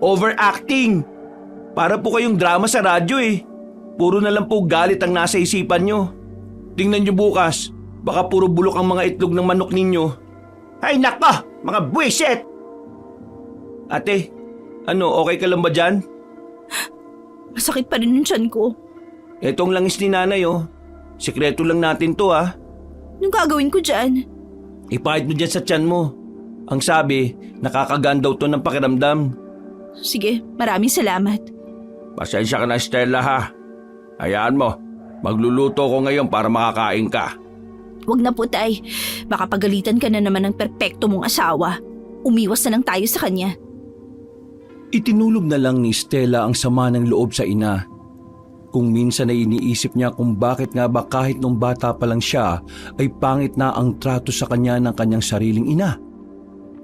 B: Overacting. Para po kayong drama sa radyo eh. Puro na lang po galit ang nasa isipan nyo. Tingnan nyo bukas, baka puro bulok ang mga itlog ng manok ninyo.
D: Ay nako, mga buwisit!
B: Ate, ano, okay ka lang ba dyan?
C: Masakit pa rin yung tiyan ko.
B: Etong langis ni nanay oh. Sikreto lang natin to ah.
C: Anong gagawin ko dyan?
B: Ipahid mo dyan sa tiyan mo. Ang sabi, nakakagaan daw to ng pakiramdam.
C: Sige, maraming salamat.
A: Pasensya ka na, Stella ha. Hayaan mo, magluluto ko ngayon para makakain ka.
C: Huwag na po, Tay. Baka pagalitan ka na naman ng perpekto mong asawa. Umiwas na lang tayo sa kanya.
B: Itinulog na lang ni Stella ang sama ng loob sa ina. Kung minsan ay iniisip niya kung bakit nga ba kahit nung bata pa lang siya ay pangit na ang trato sa kanya ng kanyang sariling ina.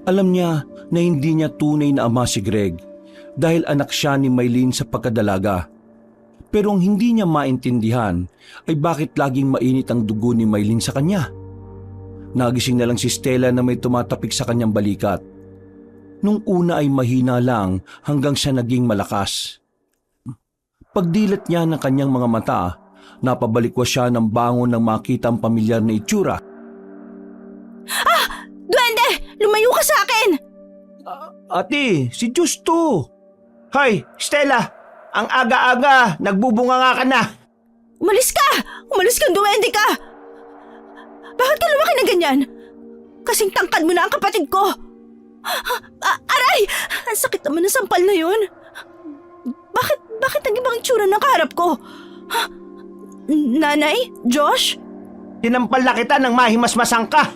B: Alam niya na hindi niya tunay na ama si Greg dahil anak siya ni Mylene sa pagkadalaga. Pero ang hindi niya maintindihan ay bakit laging mainit ang dugo ni Mylene sa kanya. Nagising na lang si Stella na may tumatapik sa kanyang balikat. Nung una ay mahina lang hanggang siya naging malakas. Pagdilat niya ng kanyang mga mata, napabalikwas siya ng bangon nang makita ang pamilyar na itsura.
C: Ah! Duwende! Lumayo ka sa akin!
B: Ate, si Diyos to!
D: Hoy, Stella! Ang aga-aga, nagbubunga nga ka na!
C: Umalis ka! Umalis kang duwende ka! Bakit ka lumaki na ganyan? Kasing tangkad mo na ang kapatid ko! Aray! Ang sakit naman ng sampal na yun! Bakit ang ibang itsura ng kaharap ko? Nanay? Josh?
D: Tinampal na kita ng mahimasmasang ka!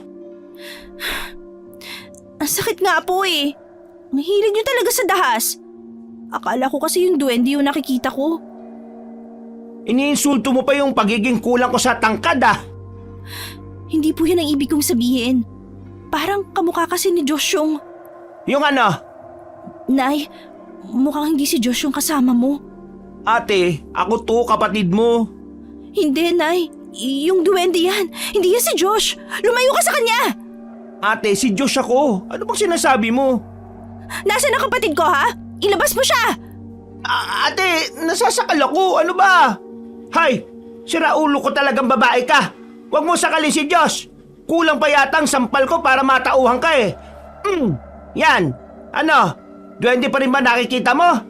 C: Ang sakit nga po eh. Ang hilig niyo talaga sa dahas. Akala ko kasi yung duwende yung nakikita ko.
D: Iniinsulto mo pa yung pagiging kulang ko sa tangkad ah!
C: Hindi po yan ang ibig kong sabihin. Parang kamukha kasi ni Josh yung...
D: Yung ano?
C: Nay, mukhang hindi si Josh yung kasama mo.
B: Ate, ako to, kapatid mo.
C: Hindi, Nay. Yung duwende yan. Hindi yan si Josh. Lumayo ka sa kanya!
B: Ate, si Josh ako. Ano bang sinasabi mo?
C: Nasaan ang kapatid ko, ha? Ilabas mo siya!
D: Ate, nasasakal ako. Ano ba? Hay, siraulo ko talagang babae ka. Huwag mo sakalin si Josh. Kulang pa yata ang sampal ko para matauhan ka eh. Yan. Ano? Duwende pa rin ba nakikita mo?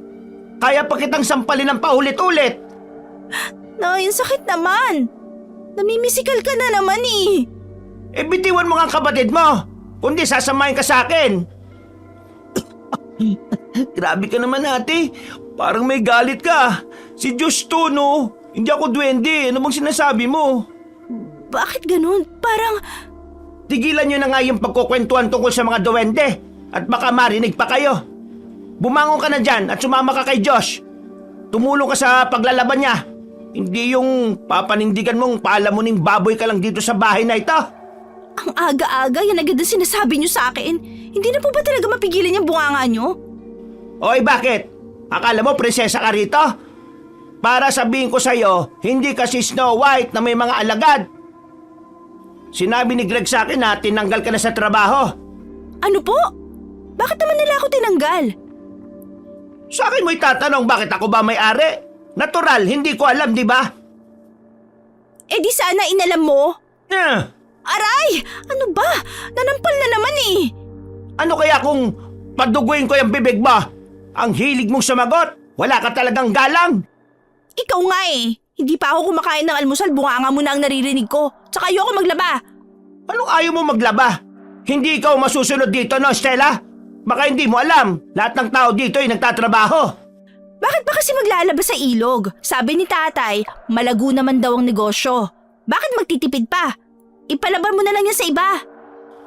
D: Kaya pa kitang sampalin ng paulit-ulit.
C: Nay, ang sakit naman. Namimisikal ka na naman eh.
D: E bitiwan mo nga ang kapatid mo. Kundi sasamahin ka sa akin.
B: Grabe ka naman ate. Parang may galit ka. Si Josh to no. Hindi ako duwende. Ano bang sinasabi mo?
C: Bakit ganun? Parang...
D: Tigilan nyo na nga yung pagkukwentuhan tungkol sa mga duwende at baka marinig pa kayo. Bumangon ka na dyan at sumama ka kay Josh. Tumulong ka sa paglalaban niya. Hindi yung papanindigan mong paalamuning baboy ka lang dito sa bahay na ito.
C: Ang aga-aga, yan agad ang sinasabi niyo sa akin. Hindi na po ba talaga mapigilan yung bunganga niyo?
D: Oy, bakit? Akala mo prinsesa ka rito? Para sabihin ko sa'yo, hindi ka si Snow White na may mga alagad. Sinabi ni Greg sa akin na tinanggal ka na sa trabaho.
C: Ano po? Bakit naman nila ako tinanggal?
D: Sa akin mo itatanong bakit ako ba may-ari? Natural, hindi ko alam, di ba?
C: Eh di sana inalam mo.
D: Aray!
C: Ano ba? Nanampal na naman eh.
D: Ano kaya kung paduguin ko yung bibig mo? Ang hilig mong sumagot, wala ka talagang galang.
C: Ikaw nga eh. Hindi pa ako kumakain ng almusal, bunganga mo na ang naririnig ko. Tsaka ayoko maglaba.
D: Anong ayaw mo maglaba? Hindi ikaw masusunod dito, no, Stella? Baka hindi mo alam, lahat ng tao dito ay nagtatrabaho.
C: Bakit ba kasi maglalaba sa ilog? Sabi ni tatay, malago naman daw ang negosyo. Bakit magtitipid pa? Ipalaban mo na lang yan sa iba.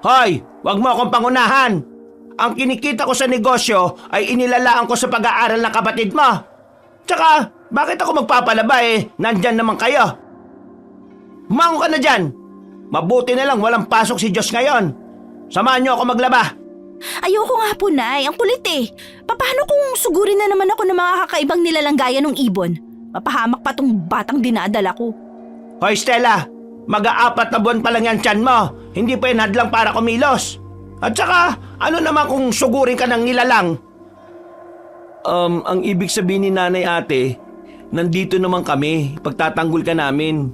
D: Hoy, wag mo akong pangunahan. Ang kinikita ko sa negosyo ay inilalaan ko sa pag-aaral ng kapatid mo. Tsaka, bakit ako magpapalaba eh? Nandyan naman kayo. Mango ka na dyan. Mabuti na lang walang pasok si Diyos ngayon. Samahan niyo ako maglaba.
C: Ayoko nga po, Nay. Ang kulit eh. Paano kung sugurin na naman ako ng mga kakaibang nilalang gaya ng ibon? Mapahamak pa tong batang dinadala ko.
D: Hoy, Stella. Mag-aapat na buwan pa lang yan tiyan mo. Hindi pa yan hadlang para kumilos. At saka, ano naman kung sugurin ka ng nilalang?
B: Ang ibig sabihin ni nanay ate, nandito naman kami, pagtatanggol ka namin.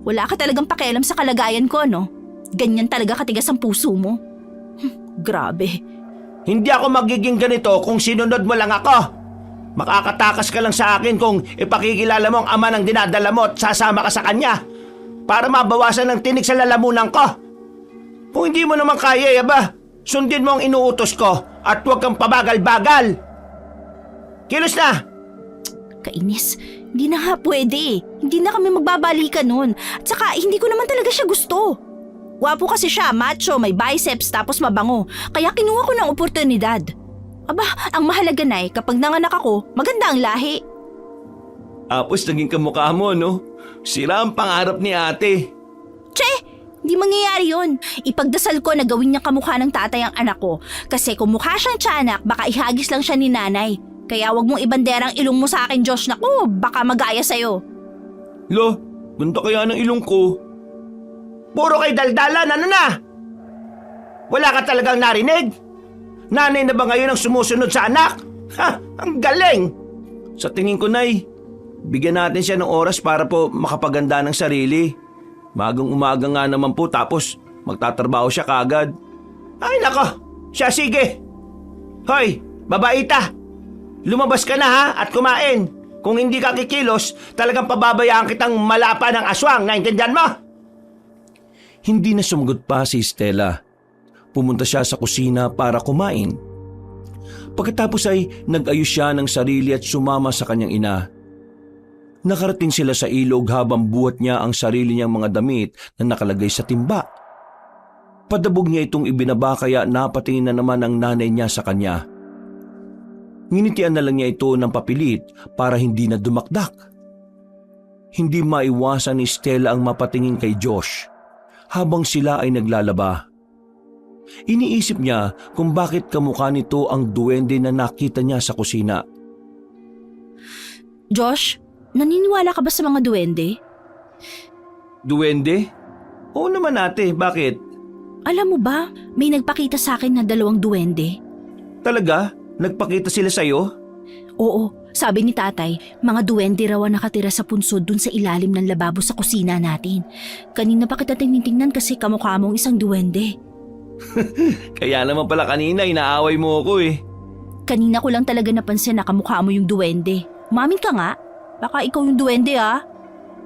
C: Wala ka talagang pakialam sa kalagayan ko, no? Ganyan talaga katigas ang puso mo. Grabe.
D: Hindi ako magiging ganito kung sinunod mo lang ako. Makakatakas ka lang sa akin kung ipakikilala mo ang ama ng dinadala mo at sasama ka sa kanya para mabawasan ng tinik sa lalamunan ko. Kung hindi mo naman kaya, sundin mo ang inuutos ko at huwag kang pabagal-bagal. Kilos na!
C: Kainis. Hindi na nga pwede. Hindi na kami magbabalikan nun. At saka, hindi ko naman talaga siya gusto. Wapo kasi siya, macho, may biceps, tapos mabango. Kaya kinuha ko ng oportunidad. Aba, ang mahalaga na kapag nanganak ako, maganda ang lahi.
B: Tapos naging kamukha mo, no? Sira ang pangarap ni ate.
C: Che! Hindi mangyayari yun. Ipagdasal ko na gawin niyang kamukha ng tatay ang anak ko. Kasi kung mukha siyang tiyanak, baka ihagis lang siya ni nanay. Kaya wag mong ibanderang ilong mo sa akin, Josh. Naku, baka mag-aya sa'yo.
B: Lo, ganda kaya ng ilong ko.
D: Puro kay daldalan, ano na? Wala ka talagang narinig? Nanay na ba ngayon ang sumusunod sa anak? Ha, ang galing!
B: Sa tingin ko, Nay, bigyan natin siya ng oras para po makapaganda ng sarili. Magang umaga nga naman po tapos magtatrabaho siya kagad.
D: Ay nako, siya sige. Hoy, babaita! Lumabas ka na ha at kumain. Kung hindi ka kikilos, talagang pababayaan kitang malapa ng aswang, naintindihan mo?
B: Hindi na sumagot pa si Stella. Pumunta siya sa kusina para kumain. Pagkatapos ay nag-ayos siya ng sarili at sumama sa kanyang ina. Nakarating sila sa ilog habang buhat niya ang sarili niyang mga damit na nakalagay sa timba. Padabog niya itong ibinaba kaya napatingin na naman ang nanay niya sa kanya. Nginitian na lang niya ito ng papilit para hindi na dumakdak. Hindi maiwasan ni Stella ang mapatingin kay Josh habang sila ay naglalaba. Iniisip niya kung bakit kamukha nito ang duwende na nakita niya sa kusina.
C: Josh, naniniwala ka ba sa mga duwende?
B: Duwende? Oo naman ate, bakit?
C: Alam mo ba, may nagpakita sa akin na 2 duwende.
B: Talaga? Nagpakita sila sa'yo?
C: Oo, sabi ni tatay, mga duwende raw ang nakatira sa punsod dun sa ilalim ng lababo sa kusina natin. Kanina pa kita tingnan kasi kamukha mong isang duwende.
B: Kaya naman pala kanina inaaway mo ako eh.
C: Kanina ko lang talaga napansin na kamukha mo yung duwende. Umamin ka nga, baka ikaw yung duwende ah.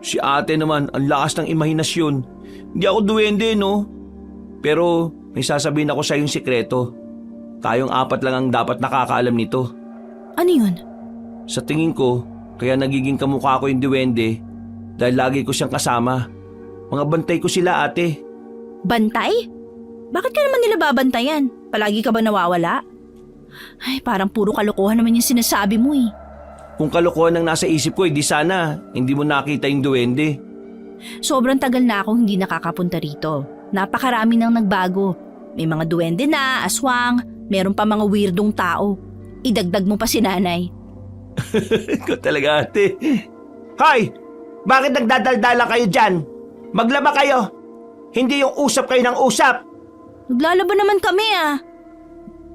B: Si ate naman, ang lakas ng imahinasyon. Hindi ako duwende, no? Pero may sasabihin ako sa yung sikreto. Tayong 4 lang ang dapat nakakaalam nito.
C: Ano yun?
B: Sa tingin ko, kaya nagiging kamukha ko yung duwende dahil lagi ko siyang kasama. Mga bantay ko sila ate.
C: Bantay? Bakit ka naman nila babantayan? Palagi ka ba nawawala? Ay, parang puro kalokohan naman yung sinasabi mo eh.
B: Kung kalokohan ang nasa isip ko, di sana hindi mo nakita yung duwende.
C: Sobrang tagal na akong hindi nakakapunta rito. Napakarami nang nagbago. May mga duwende na, aswang, meron pa mga weirdong tao. Idagdag mo pa si nanay.
B: Ikaw talaga ate.
D: Hoy! Bakit nagdadaldala kayo dyan? Maglaba kayo! Hindi yung usap kayo ng usap!
C: Naglalaba naman kami ah.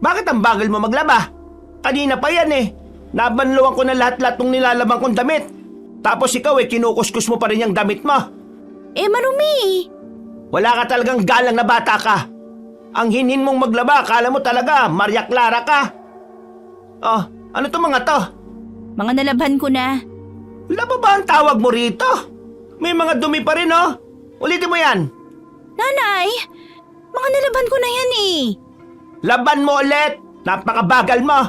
D: Bakit ang bagal mo maglaba? Kanina pa yan eh. Nabanluan ko na lahat-lahat ng nilalabang kong damit. Tapos ikaw kinukuskus mo pa rin yung damit mo.
C: Marumi.
D: Wala ka talagang galang na bata ka. Ang hinhin mong maglaba, akala mo talaga Maria Clara ka. Oh, ano to mga to?
C: Mga nalabhan ko na.
D: Laba ba ang tawag mo rito? May mga dumi pa rin oh. Ulitin mo yan.
C: Nanay, mga nalabhan ko na yan eh.
D: Laban mo ulit. Napakabagal mo.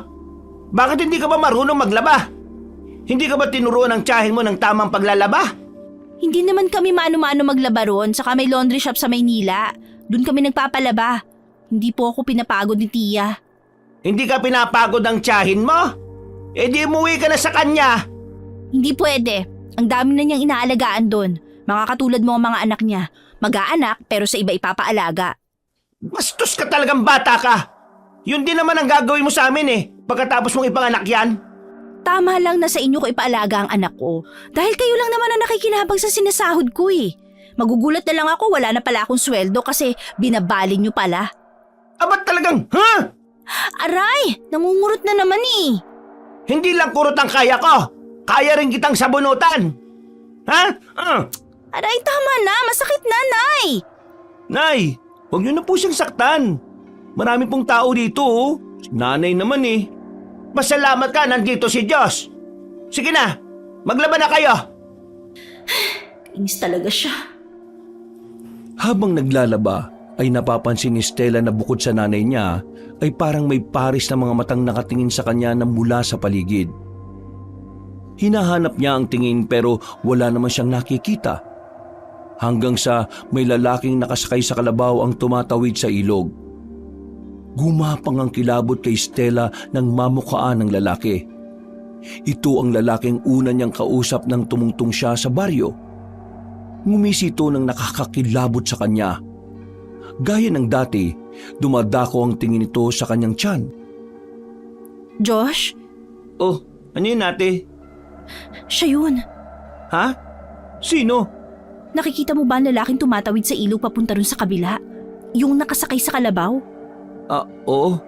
D: Bakit hindi ka ba marunong maglaba? Hindi ka ba tinuruan ng tiyahin mo ng tamang paglalaba?
C: Hindi naman kami mano-mano maglaba ron, saka may laundry shop sa Maynila. Doon kami nagpapalaba. Hindi po ako pinapagod ni Tia.
D: Hindi ka pinapagod ng tiyahin mo? Di umuwi ka na sa kanya.
C: Hindi pwede. Ang dami na niyang inaalagaan doon. Mga katulad mo ang mga anak niya. Mag-aanak pero sa iba ipapaalaga.
D: Bastos ka talagang bata ka. Yun din naman ang gagawin mo sa amin pagkatapos mong ipanganak yan.
C: Tama lang na sa inyo ko ipaalaga ang anak ko. Dahil kayo lang naman ang nakikinabang sa sinasahod ko eh. Magugulat na lang ako, wala na pala akong sweldo kasi binabali niyo pala.
D: Ba't talagang, ha?
C: Aray, nangungurot na naman eh.
D: Hindi lang kurot ang kaya ko. Kaya rin kitang sabunutan. Ha?
C: Aray, tama na, masakit na, Nay.
B: Nay, huwag niyo na po siyang saktan. Marami pong tao dito oh. Si nanay naman eh.
D: Pasalamat ka, nandito si Diyos. Sige na, maglaban na kayo.
C: Inis talaga siya.
B: Habang naglalaba, ay napapansin ni Stella na bukod sa nanay niya, ay parang may paris na mga matang nakatingin sa kanya na mula sa paligid. Hinahanap niya ang tingin pero wala naman siyang nakikita. Hanggang sa may lalaking nakasakay sa kalabaw ang tumatawid sa ilog. Gumapang ang kilabot kay Stella nang mamukhaan ng lalaki. Ito ang lalaking una niyang kausap nang tumungtong siya sa baryo. Ngumisi ito nang nakakakilabot sa kanya. Gaya ng dati, dumadako ang tingin nito sa kanyang tiyan.
C: Josh,
B: Oh, ano yun ate?
C: siya yun.
B: Ha? Sino?
C: Nakikita mo ba ang lalaking tumatawid sa ilog papunta rin sa kabila? Yung nakasakay sa kalabaw?
B: Oo.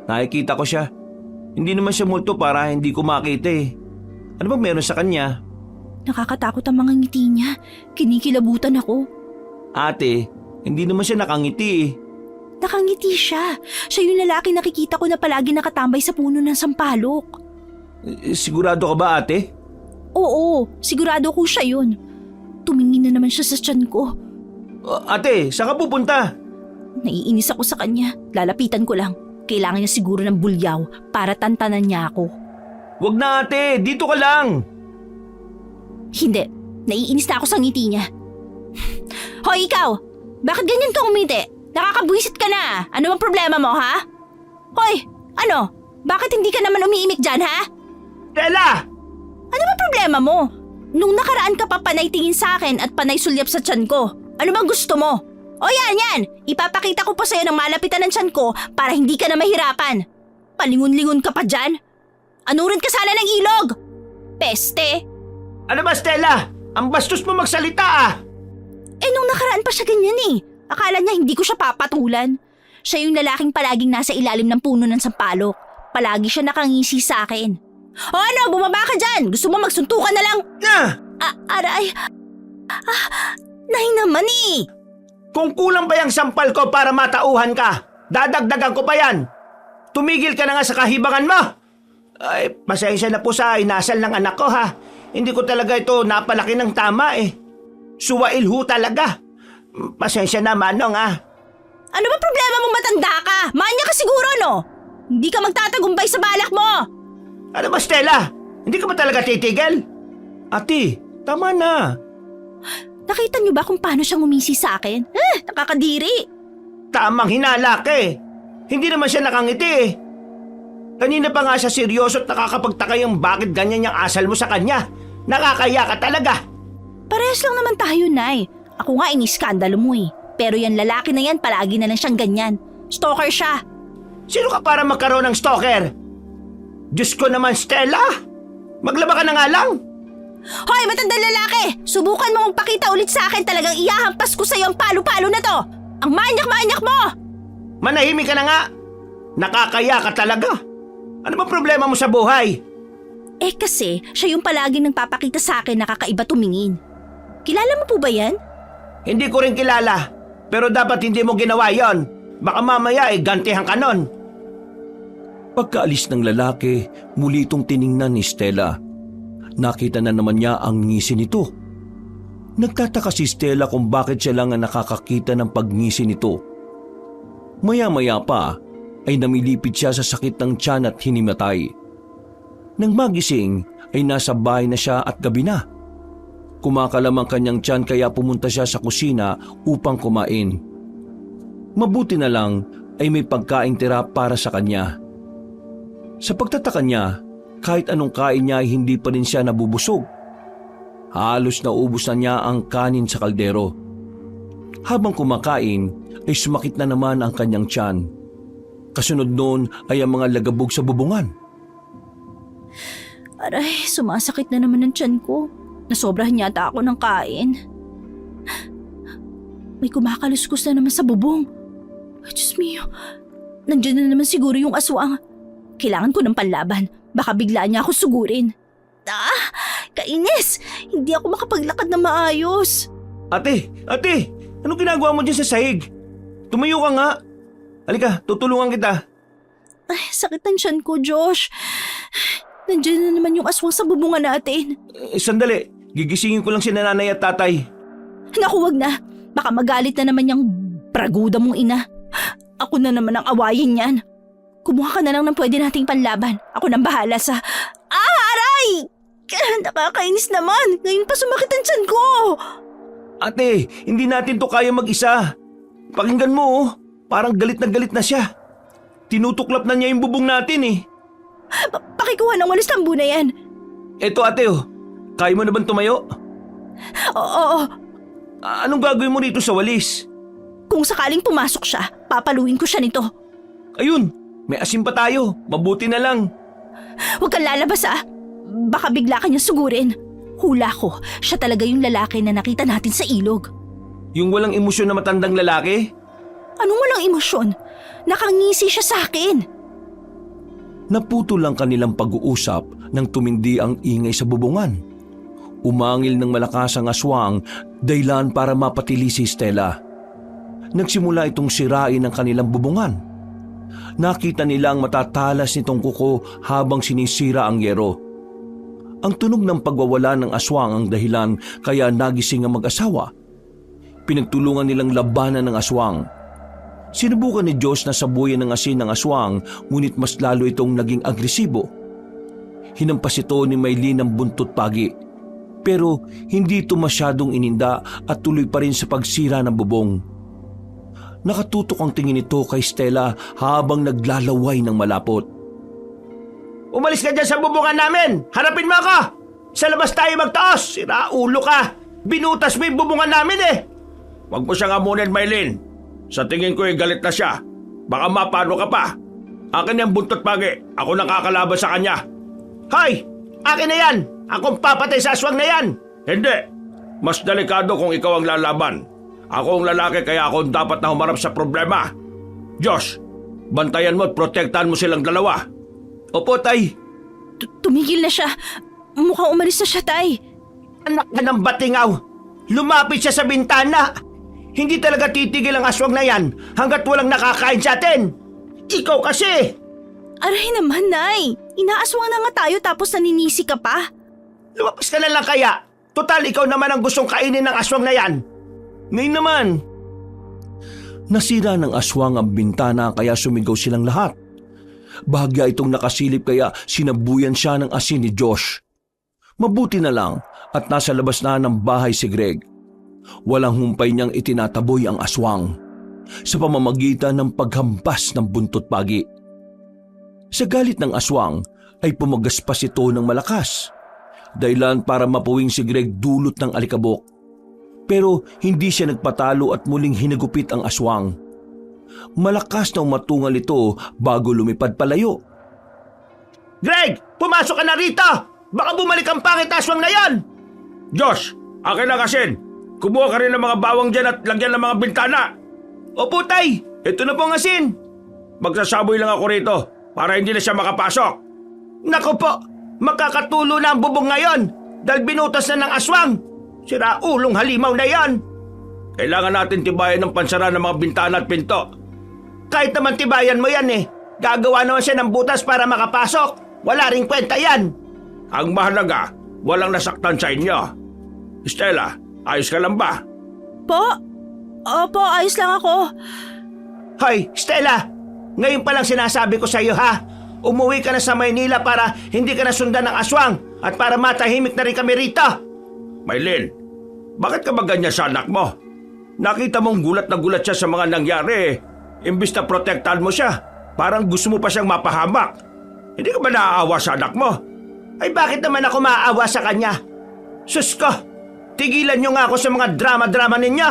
B: Nakikita ko siya. Hindi naman siya multo para hindi ko makita eh. Ano bang meron sa kanya?
C: Nakakatakot ang mga ngiti niya. Kinikilabutan ako.
B: Ate, hindi naman siya nakangiti eh.
C: Nakangiti siya. Siya yung lalaki nakikita ko na palagi nakatambay sa puno ng sampalok.
B: Sigurado ka ba ate?
C: Oo, sigurado ko siya yun. Tumingin na naman siya sa tiyan ko.
B: Ate, saan ka pupunta?
C: Naiinis ako sa kanya. Lalapitan ko lang. Kailangan niya siguro ng bulyaw para tantanan niya ako.
B: Wag na ate, dito ka lang.
C: Hindi, naiinis na ako sa ngiti niya. Hoy ikaw, bakit ganyan ka umiti? Nakakabwisit ka na. Ano bang problema mo ha? Hoy, ano? Bakit hindi ka naman umiimik dyan ha?
D: Stella!
C: Ano ba problema mo? Nung nakaraan ka pa panay tingin sa akin at panay sulyap sa tiyan ko. Ano bang gusto mo? O yan! Ipapakita ko pa sa'yo ng malapitan ng tiyan ko para hindi ka na mahirapan. Palingon-lingon ka pa dyan? Anurin ka sana ng ilog! Peste!
D: Ano ba, Stella? Ang bastos mo magsalita ah!
C: Eh nung nakaraan pa siya ganyan eh. Akala niya hindi ko siya papatulan. Siya yung lalaking palaging nasa ilalim ng puno ng sampalok. Palagi siya nakangisi sa akin. O ano, bumaba ka dyan! Gusto mo magsuntukan na lang? Aray! Nay naman eh!
D: Kung kulang pa yung sampal ko para matauhan ka, dadagdagan ko pa yan. Tumigil ka na nga sa kahibangan mo. Ay, pasensya na po sa inasal ng anak ko ha. Hindi ko talaga ito napalaki ng tama eh. Suwail ho talaga. Pasensya na Manong ah.
C: Ano ba problema mo matanda ka? Manya ka siguro no? Hindi ka magtatagumpay sa balak mo!
D: Ano ba Stella? Hindi ka ba talaga titigil?
B: Ate, tama na.
C: Nakita niyo ba kung paano siya ngumisi sa akin? Nakakadiri!
D: Tamang hinala ka eh. Hindi naman siya nakangiti eh. Kanina pa nga siya seryoso at nakakapagtaka yung bakit ganyan yung asal mo sa kanya. Nakakaya ka talaga.
C: Parehas lang naman tayo, Nay. Ako nga iniskandalo mo eh. Pero yan lalaki na yan, palagi na lang siyang ganyan. Stalker siya.
D: Sino ka para magkaroon ng stalker? Diyos ko naman Stella. Maglaba ka na nga lang.
C: Hoy, matandang lalaki! Subukan mo magpakita ulit sa akin, talagang iyahampas ko sa'yo ang palo-palo na to! Ang manyak-manyak mo!
D: Manahimik ka na nga. Nakakaya ka talaga. Ano ba problema mo sa buhay?
C: Eh kasi, siya yung palaging nagpapakita sa akin na kakaiba tumingin. Kilala mo po ba yan?
D: Hindi ko rin kilala. Pero dapat hindi mo ginawa yon. Baka mamaya gantihan ka nun.
B: Pagkaalis ng lalaki, muli itong tiningnan ni Stella. Nakita na naman niya ang ngisi nito. Nagtataka si Stella kung bakit siya lang ang nakakakita ng pagngisi nito. Maya-maya pa ay namilipid siya sa sakit ng tiyan at hinimatay. Nang magising ay nasa bahay na siya at gabi na. Kumakalam ang kanyang tiyan kaya pumunta siya sa kusina upang kumain. Mabuti na lang ay may pagkaing tira para sa kanya. Sa pagtataka niya, kahit anong kain niya ay hindi pa rin siya nabubusog. Halos naubos na niya ang kanin sa kaldero. Habang kumakain ay sumakit na naman ang kanyang tiyan. Kasunod noon ay ang mga lagabog sa bubungan.
C: Aray, sumasakit na naman ang tiyan ko. Nasobrahan yata ako ng kain. may kumakaluskos na naman sa bubong. Ay, Diyos mio. Nandiyan na naman siguro yung aswang. Kailangan ko ng panlaban. Baka bigla niya ako sugurin. Kainis! Hindi ako makapaglakad na maayos.
D: Ate! Anong ginagawa mo dyan sa sahig? Tumayo ka nga. Halika, tutulungan kita.
C: Ay, sakit ang tiyan ko, Josh. Nandiyan na naman yung aswang sa bubungan natin.
D: Sandali, gigisingin ko lang si nanay at tatay.
C: Naku, wag na. Baka magalit na naman yung praguda mong ina. Ako na naman ang awayin yan. Kumuha ka na lang ng pwede nating panlaban. Ako nang bahala sa... Aray! Nakakainis naman. Ngayon pa sumakit ang tiyan ko.
D: Ate, hindi natin to kaya mag-isa. Pakinggan mo oh, parang galit na siya. Tinutuklap na niya yung bubong natin eh.
C: Pakikuha ng walis tambo na yan.
D: Eto ate oh, kaya mo na bang tumayo?
C: Oo.
D: Anong gagawin mo rito sa walis?
C: Kung sakaling pumasok siya, papaluin ko siya nito.
D: Ayun, may asin pa tayo. Mabuti na lang.
C: Huwag kang lalabas Baka bigla ka niya sugurin. Hula ko, siya talaga yung lalaki na nakita natin sa ilog.
D: Yung walang emosyon na matandang lalaki?
C: Anong walang emosyon? Nakangisi siya sa akin.
B: Naputol lang kanilang pag-uusap nang tumindi ang ingay sa bubungan. Umangil ng malakas ang aswang, dahilan para mapatili si Stella. Nagsimula itong sirain ang kanilang bubungan. Nakita nilang matatalas nitong kuko habang sinisira ang yero. Ang tunog ng pagwawala ng aswang ang dahilan kaya nagising ang mag-asawa. Pinagtulungan nilang labanan ng aswang. Sinubukan ni Josh na sabuyan ng asin ng aswang, ngunit mas lalo itong naging agresibo. Hinampas ito ni Maylin ang buntot pagi. Pero hindi ito masyadong ininda at tuloy pa rin sa pagsira ng bubong. Nakatutok ang tingin nito kay Stella habang naglalaway ng malapot.
D: Umalis ka dyan sa bubungan namin! Harapin mo ako! Sa labas tayo magtaos! Sira ulo ka! Binutas mo yung bubungan namin eh!
A: Huwag mo siyang amunin, Maylin. Sa tingin ko galit na siya. Baka mapano ka pa. Akin yung buntot pagi. Ako nakakalaban sa kanya.
D: Hoy! Akin na yan! Akong papatay sa aswang na yan!
A: Hindi. Mas delikado kung ikaw ang lalaban. Ako ang lalaki kaya ako dapat na humarap sa problema. Josh, bantayan mo at protektahan mo silang dalawa.
D: Opo, tay.
C: Tumigil na siya. Mukhang umalis na siya, tay.
D: Anak ka ng batingaw! Lumapit siya sa bintana! Hindi talaga titigil ang aswang na yan hanggat walang nakakain sa atin! Ikaw kasi!
C: Aray naman, Nay. Inaaswang na nga tayo tapos naninisi ka pa.
D: Lumabas ka na lang kaya! Total, ikaw naman ang gustong kainin ng aswang na yan! Ngayon naman!
B: Nasira ng aswang ang bintana kaya sumigaw silang lahat. Bahagya itong nakasilip kaya sinabuyan siya ng asin ni Josh. Mabuti na lang at nasa labas na ng bahay si Greg. Walang humpay niyang itinataboy ang aswang sa pamamagitan ng paghampas ng buntot pagi. Sa galit ng aswang ay pumagaspas ito ng malakas, dahilan para mapuwing si Greg dulot ng alikabok. Pero hindi siya nagpatalo at muling hinagupit ang aswang. Malakas na umatungal ito bago lumipad palayo.
D: Greg! Pumasok ka na rito! Baka bumalik ang pangit na aswang na yan!
A: Josh, akin na kasin. Kumuha ka rin ng mga bawang dyan at lagyan ng mga bintana.
D: Opo, tay! Ito na po ang asin!
A: Magsasaboy lang ako rito para hindi na siya makapasok.
D: Naku po! Makakatulo na ang bubong ngayon dahil binutas na ng aswang! Sira ulong halimaw na yan!
A: Kailangan natin tibayan ng pansara ng mga bintana at pinto.
D: Kahit naman tibayan mo yan eh. Gagawa naman siya ng butas para makapasok. Wala ring kwenta yan.
A: Ang mahalaga, walang nasaktan sa inyo. Stella, ayos ka lang ba?
C: Po? Opo, ayos lang ako.
D: Hoy, Stella! Ngayon pa lang sinasabi ko sa iyo ha. Umuwi ka na sa Maynila para hindi ka nasundan ng aswang at para matahimik na rin kami rito.
A: Maylin, bakit ka ba ganyan sa anak mo? Nakita mong gulat na gulat siya sa mga nangyari. Imbis na protektahan mo siya, parang gusto mo pa siyang mapahamak. Hindi ka ba naaawa sa anak mo?
D: Ay bakit naman ako maaawa sa kanya? Sus ko! Tigilan niyo nga ako sa mga drama-drama ninyo!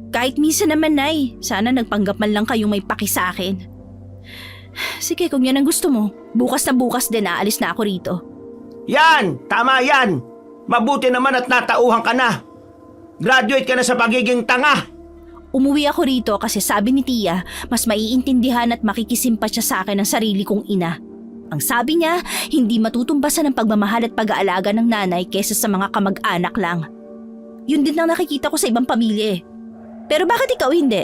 C: Kahit minsan naman, Nay. Sana nagpanggap man lang kayong may paki sa akin. Sige, kung yan ang gusto mo, bukas na bukas din aalis na ako rito.
D: Yan! Tama yan! Mabuti naman at natauhan ka na. Graduate ka na sa pagiging tanga.
C: Umuwi ako rito kasi sabi ni Tia, mas maiintindihan at makikisimpatya siya sa akin ng sarili kong ina. Ang sabi niya, hindi matutumbasan ng pagmamahal at pag-aalaga ng nanay kaysa sa mga kamag-anak lang. Yun din ang nakikita ko sa ibang pamilya eh. Pero bakit ikaw hindi?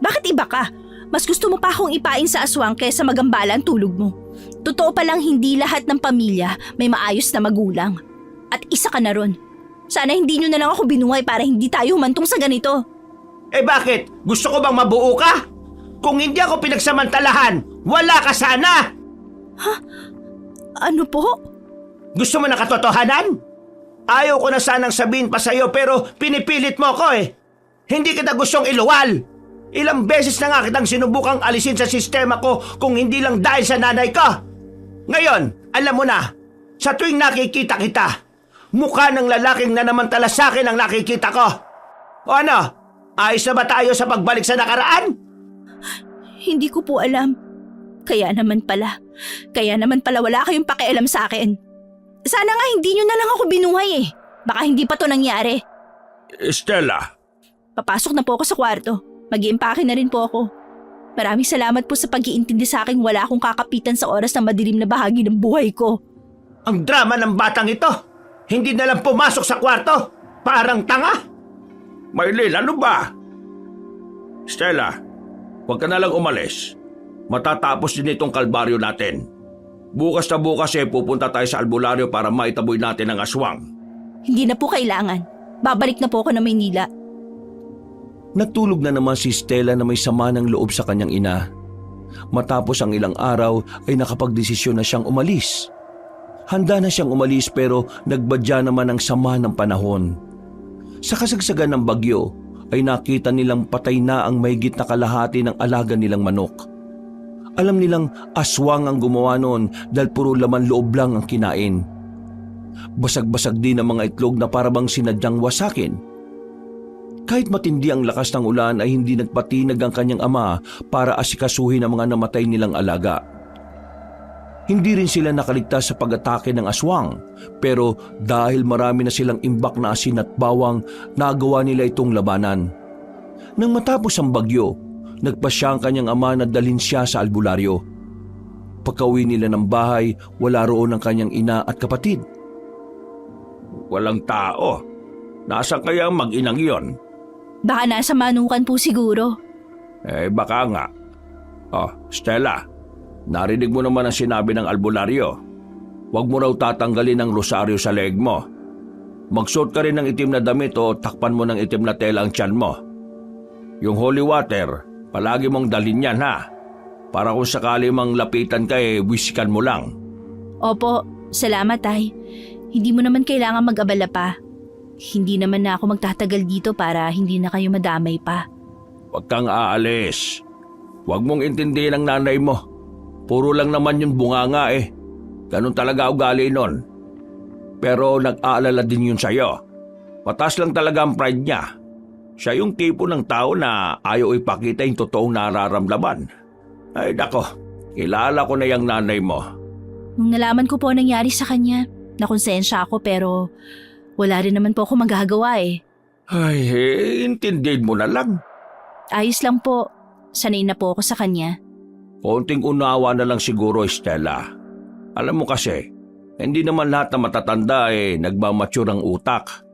C: Bakit iba ka? Mas gusto mo pa akong ipain sa aswang kaysa magambala ang tulog mo. Totoo palang hindi lahat ng pamilya may maayos na magulang. At isa ka na ron. Sana hindi nyo na lang ako binuhay para hindi tayo humantong sa ganito.
D: Eh bakit? Gusto ko bang mabuo ka? Kung hindi ako pinagsamantalahan, wala ka sana!
C: Ano po?
D: Gusto mo ng katotohanan? Ayaw ko na sanang sabihin pa sa'yo pero pinipilit mo ko eh. Hindi kita gustong iluwal. Ilang beses na nga kitang sinubukang alisin sa sistema ko kung hindi lang dahil sa nanay ko. Ngayon, alam mo na, sa tuwing nakikita kita, mukha ng lalaking nanamantala sa akin ang nakikita ko. O ano? Ayos na ba tayo sa pagbalik sa nakaraan?
C: Hindi ko po alam. Kaya naman pala wala kayong pakialam sa akin. Sana nga hindi nyo na lang ako binuhay eh. Baka hindi pa to nangyari.
A: Stella,
C: Papasok na po ako sa kwarto. Mag-iimpake na rin po ako. Maraming salamat po sa pag-iintindi sa akin wala akong kakapitan sa oras ng madilim na bahagi ng buhay ko.
D: Ang drama ng batang ito. Hindi na lang pumasok sa kwarto. Parang tanga.
A: Maylin, ano ba? Stella, huwag ka na lang umalis. Matatapos din itong kalbaryo natin. Bukas na bukas pupunta tayo sa albularyo para maitaboy natin ang aswang.
C: Hindi na po kailangan. Babalik na po ako ng Maynila.
B: Natulog na naman si Stella na may sama ng loob sa kanyang ina. Matapos ang ilang araw ay nakapagdesisyon na siyang umalis. Handa na siyang umalis pero nagbadya naman ang sama ng panahon. Sa kasagsagan ng bagyo ay nakita nilang patay na ang mahigit na kalahati ng alaga nilang manok. Alam nilang aswang ang gumawa noon dahil puro laman loob lang ang kinain. Basag-basag din ang mga itlog na parabang sinadyang wasakin. Kahit matindi ang lakas ng ulan ay hindi nagpatinag ang kanyang ama para asikasuhin ang mga namatay nilang alaga. Hindi rin sila nakaligtas sa pag-atake ng aswang, pero dahil marami na silang imbak na asin at bawang, nagawa nila itong labanan. Nang matapos ang bagyo, nagpasya ang kanyang ama na dalhin siya sa albularyo. Pagka-uwi nila ng bahay, wala roon ang kanyang ina at kapatid.
A: Walang tao. Nasaan kaya ang mag-inang yon?
C: Baka nasa manukan po siguro.
A: Baka nga. Oh, Stella, narinig mo naman ang sinabi ng albularyo. Huwag mo raw tatanggalin ang rosaryo sa leeg mo. Magsuot ka rin ng itim na damit o takpan mo ng itim na tela ang tiyan mo. Yung holy water, palagi mong dalhin yan ha. Para kung sakali mang lapitan ka wisikan mo lang.
C: Opo, salamat tay. Hindi mo naman kailangan mag-abala pa. Hindi naman na ako magtatagal dito para hindi na kayo madamay pa.
A: Huwag kang aalis. Huwag mong intindihin ang nanay mo. Puro lang naman yung bunganga Ganun talaga ugali nun. Pero nag-aalala din yun sa'yo. Patas lang talaga ang pride niya. Siya yung tipo ng tao na ayaw ipakita yung totoong nararamdaman. Ay nako, kilala ko na yung nanay mo.
C: Nung nalaman ko po ang nangyari sa kanya, nakonsensya ako pero wala rin naman po ako magagawa
A: Ay, intindihin mo na lang.
C: Ayos lang po. Sanay na po ako sa kanya.
A: Konting unawa na lang siguro, Stella. Alam mo kasi, hindi naman lahat na matatanda nagmamature ang utak.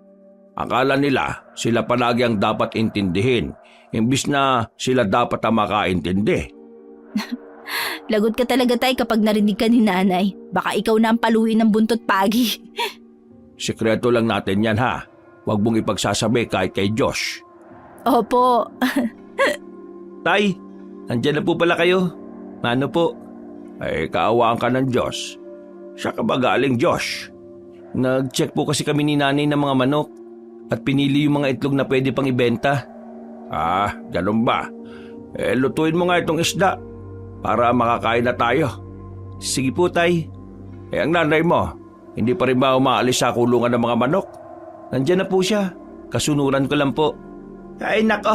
A: Akala nila sila palagi ang dapat intindihin, imbis na sila dapat ang makaintindi.
C: Lagot ka talaga tay kapag narinig ka ni nanay. Baka ikaw na ang paluin ng buntot pagi.
A: Sikreto lang natin yan ha. Huwag mong ipagsasabi kahit kay Josh.
C: Opo.
B: Tay, nandiyan na po pala kayo. Ano po?
A: Kaawaan ka ng Diyos. Siya ka ba galing, Josh?
B: Nag-check po kasi kami ni nanay ng mga manok at pinili yung mga itlog na pwede pang ibenta.
A: Ganun ba? Lutuin mo nga itong isda para makakain na tayo.
B: Sige po, tay.
A: Ang nanay mo, hindi pa rin ba umaalis sa kulungan ng mga manok?
B: Nandiyan na po siya. Kasunuran ko lang po.
D: Ay nako,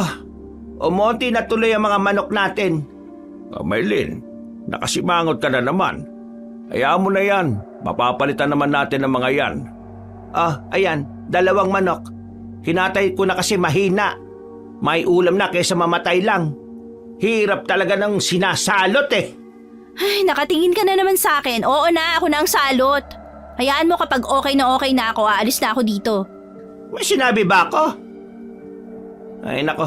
D: umunti na tuloy ang mga manok natin.
A: Maylin, nakasimangot ka na naman. Hayaan mo na yan. Mapapalitan naman natin ang mga yan.
D: Ayan, 2 manok. Kinatay ko na kasi mahina. May ulam na kaysa mamatay lang. Hirap talaga ng sinasalot eh.
C: Ay, nakatingin ka na naman sa akin. Oo na, ako na ang salot. Hayaan mo kapag okay na ako, aalis na ako dito.
D: May sinabi ba ako? Ay nako,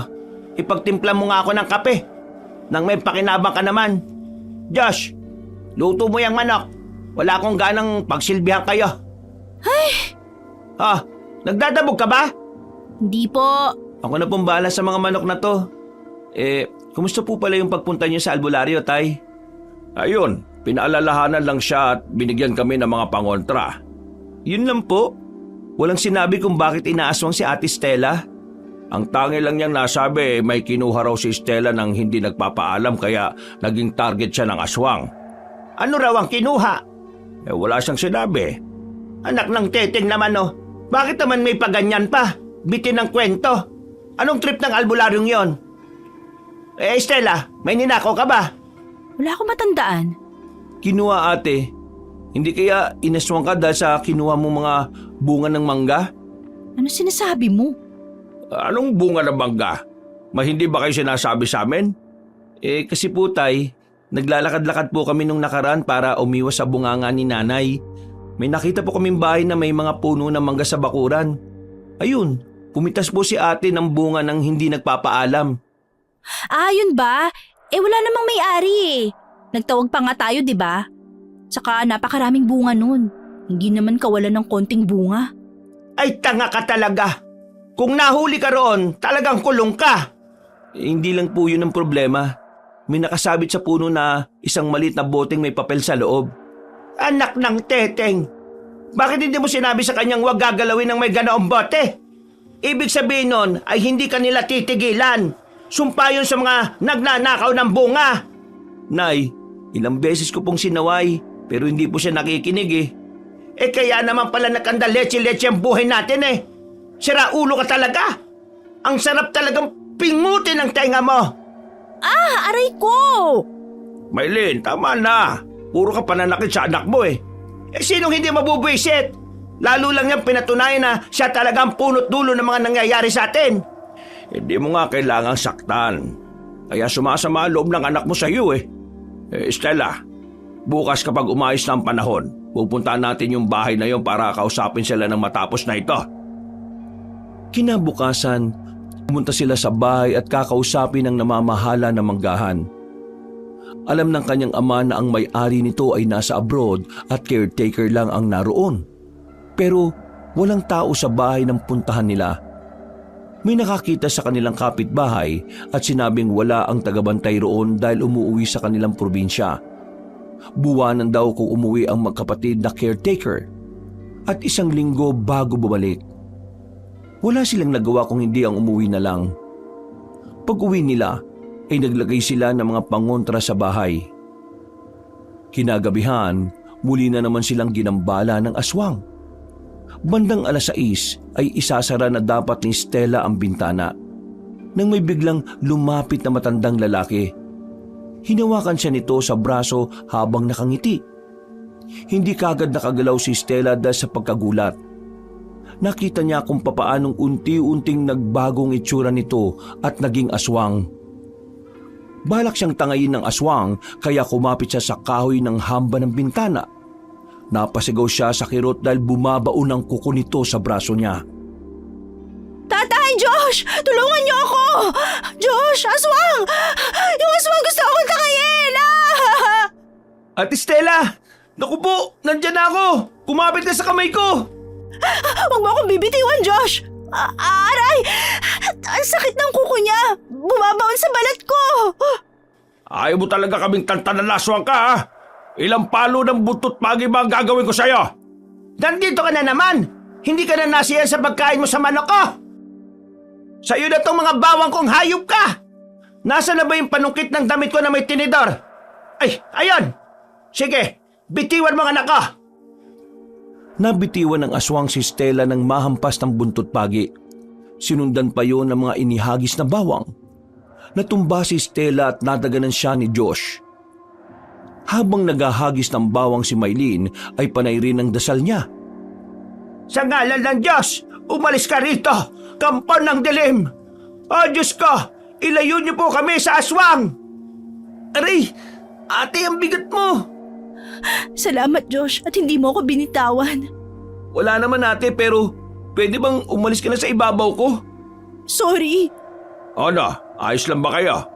D: ipagtimpla mo nga ako ng kape. Nang may pakinabang ka naman. Josh, luto mo yung manok. Wala akong ganang pagsilbihan kayo.
C: Ay,
D: Nagdadabog ka ba?
C: hindi po.
B: Ako na pong bahala sa mga manok na to. Kumusta po pala yung pagpunta niyo sa albularyo, Tay?
A: Ayun, pinaalalahanan lang siya at binigyan kami ng mga pangontra.
B: Yun lang po. Walang sinabi kung bakit inaaswang si Ate Stella.
A: Ang tangi lang niyang nasabi may kinuha raw si Stella nang hindi nagpapaalam kaya naging target siya ng aswang.
D: Ano raw ang kinuha?
A: Wala siyang sinabi.
D: Anak ng teteng naman oh. Bakit naman may paganyan pa? Bitin ng kwento. Anong trip ng albularyong yon? Stella, may ninakaw ka ba?
C: Wala akong matandaan.
B: Kinuha, ate. Hindi kaya inaswang ka dahil sa kinuha mo mga bunga ng mangga?
C: Ano sinasabi mo?
A: Anong bunga ng mangga? Hindi ba kayo sinasabi sa amin?
B: Kasi po, Tay, naglalakad-lakad po kami nung nakaraan para umiwas sa bunganga ni Nanay. May nakita po kaming bahay na may mga puno ng mangga sa bakuran. Ayun, pumitas po si ate ng bunga nang hindi nagpapaalam.
C: Yun ba? Wala namang may-ari eh. Nagtawag pa nga tayo, di ba? Tsaka napakaraming bunga nun. Hindi naman kawalan ng konting bunga.
D: Ay tanga ka talaga. Kung nahuli ka roon, talagang kulong ka.
B: Hindi lang po yun ang problema. May nakasabit sa puno na isang maliit na boteng may papel sa loob.
D: Anak ng teteng. Bakit hindi mo sinabi sa kanyang huwag gagalawin ng may ganoong bote? Ibig sabihin nun ay hindi ka nila titigilan. Sumpa yun sa mga nagnanakaw ng bunga.
B: Nay, ilang beses ko pong sinaway pero hindi po siya nakikinig eh.
D: Kaya naman pala nakandaleche-leche ang buhay natin eh. Sira ulo ka talaga. Ang sarap talagang pingutin ng tenga mo.
C: Aray ko!
A: Maylin, tama na. Puro ka pananakit sa anak mo eh.
D: Sinong hindi mabubwisit? Lalo lang yung pinatunayan na siya talagang punot dulo ng mga nangyayari sa atin.
A: Hindi mo nga kailangang saktan. Kaya sumasama ang loob ng anak mo sa iyo eh. Stella, bukas kapag umayos na ang panahon, pupuntahan natin yung bahay na yon para kausapin sila ng matapos na ito.
B: Kinabukasan, pumunta sila sa bahay at kakausapin ang namamahala ng manggahan. Alam ng kanyang ama na ang may-ari nito ay nasa abroad at caretaker lang ang naroon. Pero walang tao sa bahay ng puntahan nila. May nakakita sa kanilang kapitbahay at sinabing wala ang tagabantay roon dahil umuwi sa kanilang probinsya. Buwanan daw kung umuwi ang magkapatid na caretaker at 1 linggo bago bumalik. Wala silang nagawa kung hindi ang umuwi na lang. Pag-uwi nila ay naglagay sila ng mga pangontra sa bahay. Kinagabihan, muli na naman silang ginambala ng aswang. Bandang 6:00 ay isasara na dapat ni Stella ang bintana nang may biglang lumapit na matandang lalaki. Hinawakan siya nito sa braso habang nakangiti. Hindi kagad nakagalaw si Stella dahil sa pagkagulat. Nakita niya kung papaanong unti-unting nagbagong itsura nito at naging aswang. Balak siyang tangayin ng aswang kaya kumapit siya sa kahoy ng hamba ng bintana. Napasigaw siya sa kirot dahil bumabaon ang kuko nito sa braso niya.
C: Tatay, Josh! Tulungan niyo ako! Josh, aswang! Yung aswang gusto akong takayin!
B: Ate Stella! Naku po! Nandyan na ako! Kumapit ka sa kamay ko!
C: Huwag mo akong bibitiwan, Josh! Aray! Ang sakit ng kuko niya! Bumabaon sa balat ko!
A: Ayaw mo talaga kaming tantanan na aswang ka ha? Ilang palo ng butot pagi ba ang gagawin ko sa'yo?
D: Nandito ka na naman! Hindi ka na nasiyan sa pagkain mo sa manok ko! Sa'yo na tong mga bawang kong hayop ka! Nasaan na ba yung panungkit ng damit ko na may tinidor? Ay, ayun! Sige, bitiwan mo ang anak ko!
B: Nabitiwan ng aswang si Stella ng mahampas ng buntot pagi. Sinundan pa yon ng mga inihagis na bawang. Natumba si Stella at nadaganan siya ni Josh. Habang naghahagis ng bawang si Maylin ay panay rin ang dasal niya.
D: Sa ngalan ng Diyos, umalis ka rito! Kampon ng dilim! Oh, Diyos ko! Ilayo niyo po kami sa aswang! Aray! Ate, ang bigat mo!
C: Salamat, Josh, at hindi mo ako binitawan.
B: Wala naman ate, pero pwede bang umalis ka na sa ibabaw ko?
C: Sorry.
A: Ano, ayos lang ba kayo?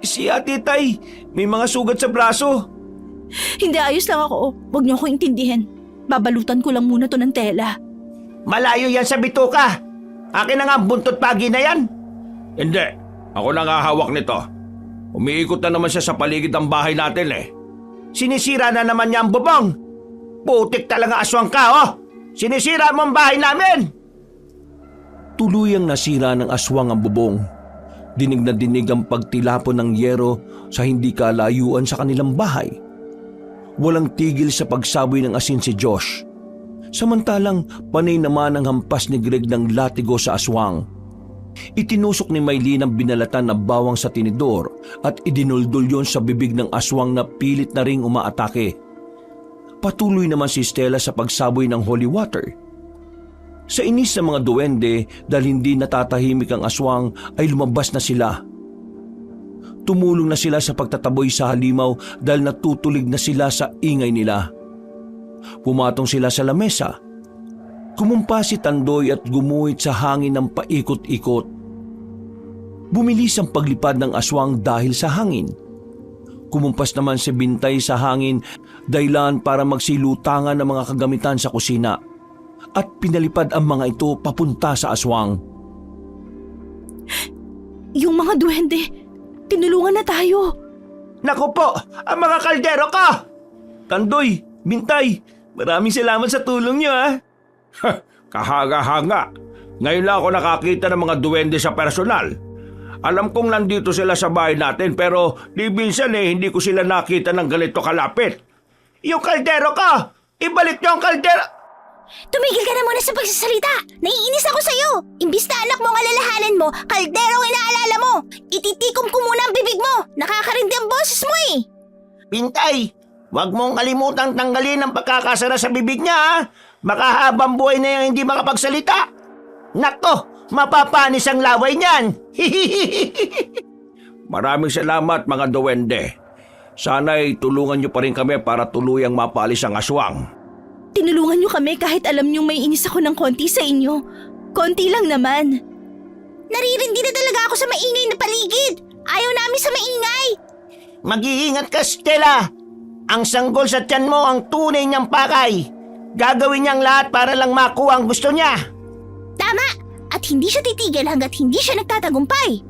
B: Si ate Tay, may mga sugat sa braso.
C: Hindi, ayos lang ako. Huwag niyo ako intindihin. Babalutan ko lang muna to ng tela.
D: Malayo yan sa bituka! Akin na nga ang buntot pagi na yan!
A: Hindi, ako na nga hawak nito. Umiikot na naman siya sa paligid ng bahay natin eh.
D: Sinisira na naman niya ang bubong! Putik talaga aswang ka, oh! Sinisira mo ang bahay namin!
B: Tuluyang nasira ng aswang ang bubong. Dinig na dinig ang pagtilapon ng yero sa hindi kalayuan sa kanilang bahay. Walang tigil sa pagsaboy ng asin si Josh. Samantalang panay naman ang hampas ni Greg ng latigo sa aswang. Itinusok ni Maylene ang binalatan na bawang sa tinidor at idinuldol yon sa bibig ng aswang na pilit na ring umaatake. Patuloy naman si Stella sa pagsaboy ng holy water. Sa inis ng mga duwende dahil hindi natatahimik ang aswang ay lumabas na sila. Tumulong na sila sa pagtataboy sa halimaw dahil natutulig na sila sa ingay nila. Pumatong sila sa lamesa. Kumumpa si Tandoy at gumuhit sa hangin ng paikot-ikot. Bumilis ang paglipad ng aswang dahil sa hangin. Kumumpas naman si Bintay sa hangin dahilan para magsilutangan ng mga kagamitan sa kusina at pinalipad ang mga ito papunta sa aswang.
C: Yung mga duwende, tinulungan na tayo.
D: Naku po, ang mga kaldero ko!
B: Tandoy, Bintay, maraming salamat sa tulong niyo ha.
A: Kahaga-hanga. Ngayon lang ako nakakita ng mga duwende sa personal. Alam kong nandito sila sa bahay natin pero di minsan hindi ko sila nakita ng ganito kalapit.
D: Yung kaldero ko! Ibalik niyo ang kaldero!
C: Tumigil ka na muna sa pagsasalita. Naiinis ako sa'yo. Imbis na anak mong alalahanan mo, kaldero ang inaalala mo. Ititikom ko muna ang bibig mo. Nakakarindi ang boses mo eh.
D: Bintay, huwag mong kalimutang tanggalin ang pagkakasara sa bibig niya, ha? Makahabang buhay na yung hindi makapagsalita. Nako, mapapanis ang laway niyan.
A: Maraming salamat mga duwende. Sana'y tulungan niyo pa rin kami para tuluyang mapalis ang aswang.
C: Tinulungan niyo kami kahit alam niyong may inis ako ng konti sa inyo. Konti lang naman. Naririndi na talaga ako sa maingay na paligid. Ayaw namin sa maingay.
D: Mag-iingat ka, Stella. Ang sanggol sa tiyan mo ang tunay niyang pakay. Gagawin niyang lahat para lang makuha ang gusto niya.
C: Tama! At hindi siya titigil hanggat hindi siya nagtatagumpay.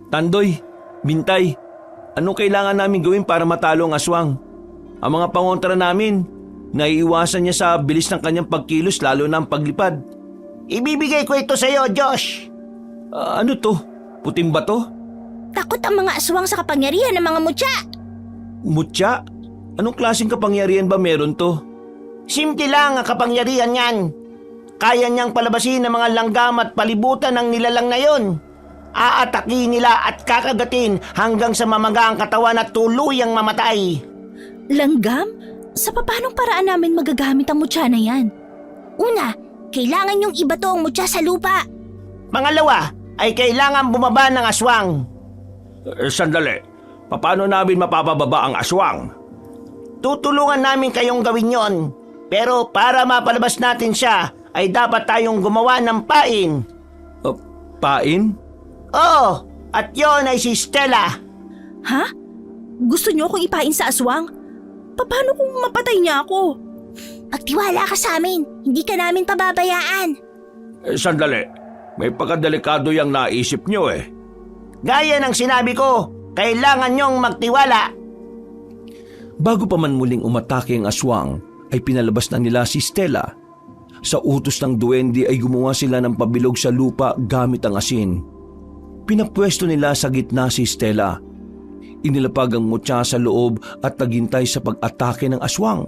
B: Tandoy, Bintay, anong kailangan namin gawin para matalo ang aswang? Ang mga pangontra namin, naiiwasan niya sa bilis ng kanyang pagkilos lalo na ang paglipad.
D: Ibibigay ko ito sa iyo, Josh.
B: Ano to? Puting ba to?
C: Takot ang mga aswang sa kapangyarihan ng mga mutya.
B: Mutya? Anong klaseng kapangyarihan ba meron to?
D: Simple lang ang kapangyarihan niyan. Kaya niyang palabasin ng mga langgam at palibutan ng nilalang na yon. Aatakin nila at kakagatin hanggang sa mamaga ang katawan at tuluyang mamatay.
C: Langgam? Sa papanong paraan namin magagamit ang mutya na yan? Una, kailangan yung ibato ang mutya sa lupa.
D: Pangalawa, ay kailangan bumaba ng aswang.
A: Sandali, paano namin mapapababa ang aswang?
D: Tutulungan namin kayong gawin yon. Pero para mapalabas natin siya, ay dapat tayong gumawa ng pain.
B: Pain?
D: Oo, at yon ay si Stella.
C: Ha? Gusto niyo akong ipain sa aswang? Paano kung mapatay niya ako? Magtiwala ka sa amin. Hindi ka namin pababayaan.
A: Sandali, may pagkadelikado yung naisip niyo eh.
D: Gaya ng sinabi ko, kailangan niyong magtiwala.
B: Bago pa man muling umatake ang aswang, ay pinalabas na nila si Stella. Sa utos ng duwende ay gumawa sila ng pabilog sa lupa gamit ang asin. Pinapwesto nila sa gitna si Stella. Inilapag ang mutya sa loob at naghintay sa pag-atake ng aswang.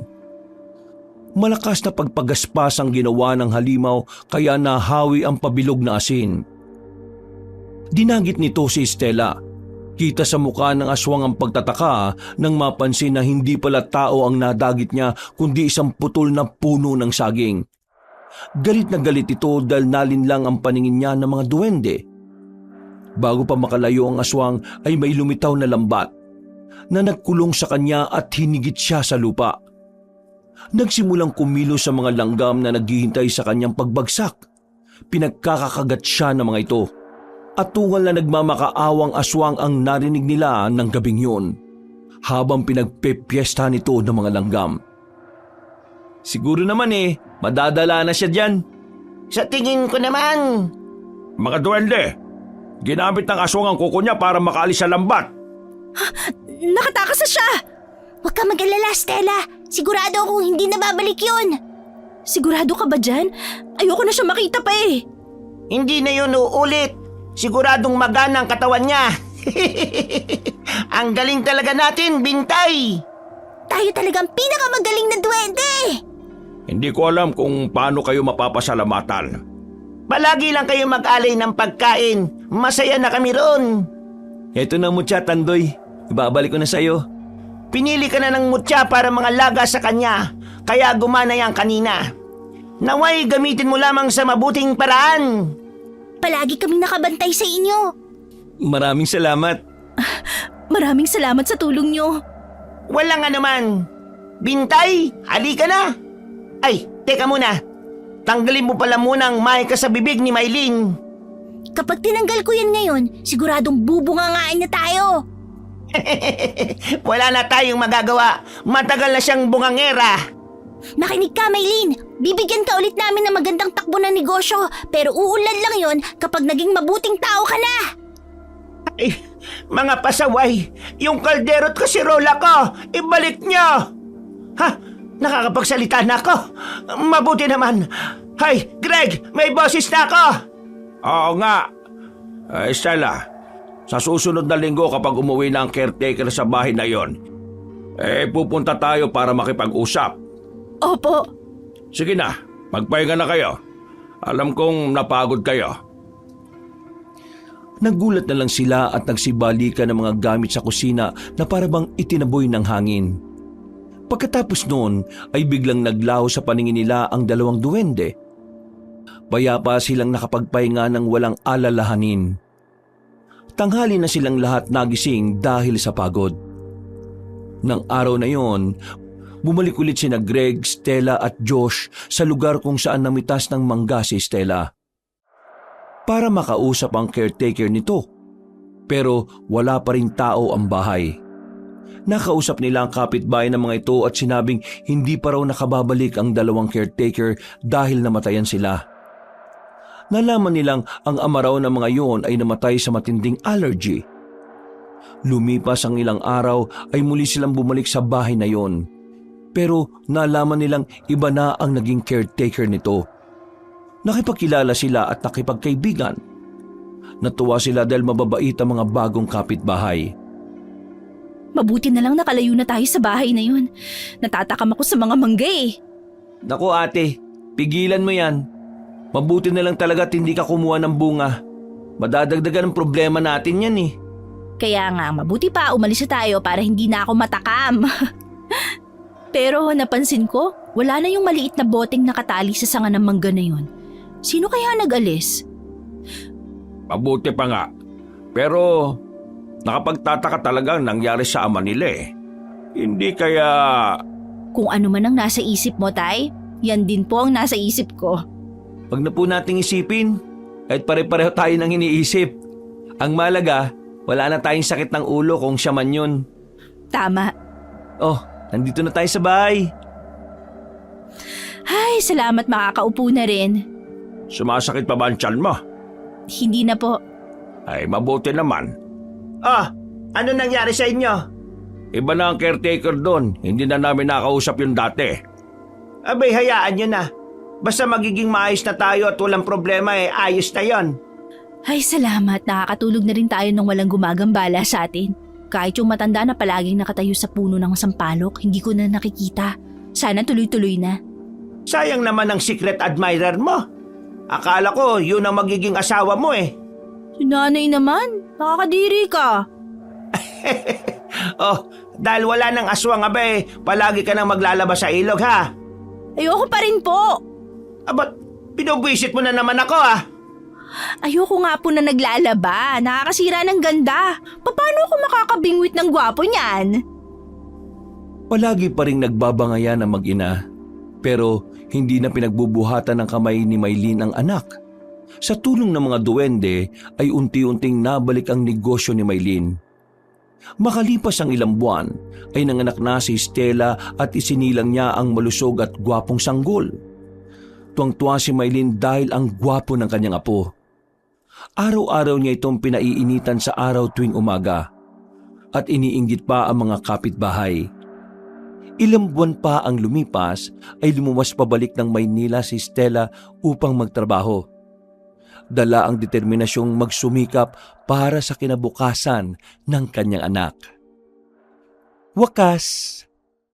B: Malakas na pagpagaspas ang ginawa ng halimaw kaya nahawi ang pabilog na asin. Dinagit nito si Stella. Kita sa mukha ng aswang ang pagtataka nang mapansin na hindi pala tao ang nadagit niya kundi isang putol na puno ng saging. Galit na galit ito dahil nalinlang ang paningin niya ng mga duwende. Bago pa makalayo ang aswang ay may lumitaw na lambat na nagkulong sa kanya at hinigit siya sa lupa. Nagsimulang kumilos sa mga langgam na naghihintay sa kanyang pagbagsak. Pinagkakakagat siya ng mga ito. At tungal na nagmamakaawang aswang ang narinig nila ng gabing yun habang pinagpepiesta nito ng mga langgam. Siguro naman madadala na siya dyan.
D: Sa tingin ko naman.
A: Mga duwende, ginamit ng aswang ang kuko niya para makaalis sa lambat.
C: Nakatakas na siya!
E: Huwag ka mag-alala, Stella. Sigurado akong hindi na babalik yun.
C: Sigurado ka ba dyan? Ayoko na siya makita pa eh.
D: Hindi na yun uulit. Siguradong magana ang katawan niya. Ang galing talaga natin, Bintay.
E: Tayo talagang pinakamagaling na duwende.
A: Hindi ko alam kung paano kayo mapapasalamatan.
D: Palagi lang kayo mag-alay ng pagkain. Masaya na kami ron.
B: Eto na mutya, Tandoy. Ibabalik ko na sa'yo.
D: Pinili ka na ng mutya para mga laga sa kanya, kaya gumana yan kanina. Naway gamitin mo lamang sa mabuting paraan.
E: Palagi kaming nakabantay sa inyo.
B: Maraming salamat.
C: Maraming salamat sa tulong niyo.
D: Walang anuman. Bintay, halika na. Ay, teka muna. Tanggalin mo pala muna ang mic sa bibig ni Maylin.
E: Kapag tinanggal ko yan ngayon, siguradong bubungangain na tayo.
D: Wala na tayong magagawa. Matagal na siyang bungangera.
E: Makinig ka, Maylin. Bibigyan ka ulit namin ng magandang takbo ng negosyo, pero uunlad lang yon kapag naging mabuting tao ka na.
D: Ay, mga pasaway, yung kalderot kasirola ko, ibalik niyo. Ha? Nakakapagsalita na ako. Mabuti naman. Hay, Greg, may boses na ako.
A: Oo nga. Stella, sa susunod na linggo kapag umuwi na ang caretaker sa bahay na yon, pupunta tayo para makipag-usap.
C: Opo.
A: Sige na, magpahinga na kayo. Alam kong napagod kayo.
B: Nagulat na lang sila at nagsibalikan ng mga gamit sa kusina na parabang itinaboy ng hangin. Pagkatapos noon ay biglang naglaho sa paningin nila ang dalawang duwende. Payapa silang nakapagpahinga ng walang alalahanin. Tanghali na silang lahat nagising dahil sa pagod. Nang araw na yon, bumalik ulit sina Greg, Stella at Josh sa lugar kung saan namitas ng mangga si Stella para makausap ang caretaker nito. Pero wala pa rin tao ang bahay. Nakausap nila ang kapitbahay ng mga ito at sinabing hindi pa raw nakababalik ang dalawang caretaker dahil namatayan sila. Nalaman nilang ang ama raw ng mga yon ay namatay sa matinding allergy. Lumipas ang ilang araw ay muli silang bumalik sa bahay na yon. Pero nalaman nilang iba na ang naging caretaker nito. Nakipagkilala sila at nakipagkaibigan. Natuwa sila dahil mababait ang mga bagong kapitbahay.
C: Mabuti na lang nakalayo na tayo sa bahay na yun. Natatakam ako sa mga mangga eh.
B: Naku ate, pigilan mo yan. Mabuti na lang talaga at hindi ka kumuha ng bunga. Madadagdagan ang problema natin yan eh.
C: Kaya nga, mabuti pa umalis na tayo para hindi na ako matakam. Pero napansin ko, wala na yung maliit na boteng nakatali sa sanga ng mangga na yun. Sino kaya nag-alis?
A: Mabuti pa nga. Pero nakapagtataka talagang nangyari sa ama nila eh. Hindi kaya...
C: Kung ano man ang nasa isip mo, Tay, yan din po ang nasa isip ko.
B: Wag na po nating isipin. Kahit pare-pareho tayo nang iniisip. Ang malaga, wala na tayong sakit ng ulo kung siya man yun.
C: Tama.
B: Oh, nandito na tayo sa bahay.
C: Ay, salamat makakaupo na rin.
A: Sumasakit pa ba ang tiyan mo?
C: Hindi na po.
A: Ay, mabuti naman.
D: Oh, ano nangyari sa inyo?
A: Iba na ang caretaker doon. Hindi na namin nakausap yung dati.
D: Abay, hayaan nyo na. Basta magiging maayos na tayo at walang problema ayos na yon.
C: Ay, salamat. Nakakatulog na rin tayo nang walang gumagambala sa atin. Kahit yung matanda na palaging nakatayo sa puno ng sampalok, hindi ko na nakikita. Sana tuloy-tuloy na.
D: Sayang naman ang secret admirer mo. Akala ko yun ang magiging asawa mo eh.
C: Si nanay naman, nakakadiri ka.
D: Oh, dahil wala nang aswang palagi ka nang maglalabas sa ilog ha.
C: Ayoko pa rin po.
D: Abat, binubwisit mo na naman ako ah.
C: Ayoko nga po na naglalaba. Nakakasira ng ganda. Paano ako makakabingwit ng gwapo niyan?
B: Palagi pa rin nagbabangayan ang mag-ina, pero hindi na pinagbubuhatan ng kamay ni Maylin ang anak. Sa tulong ng mga duwende ay unti-unting nabalik ang negosyo ni Maylin. Makalipas ang ilang buwan ay nanganak na si Stella at isinilang niya ang malusog at gwapong sanggol. Tuwang-tuwa si Maylin dahil ang gwapo ng kanyang apo. Araw-araw niya itong pinaiinitan sa araw tuwing umaga at iniinggit pa ang mga kapitbahay. Ilang buwan pa ang lumipas ay lumuwas pabalik ng Maynila si Stella upang magtrabaho. Dala ang determinasyong magsumikap para sa kinabukasan ng kanyang anak. Wakas,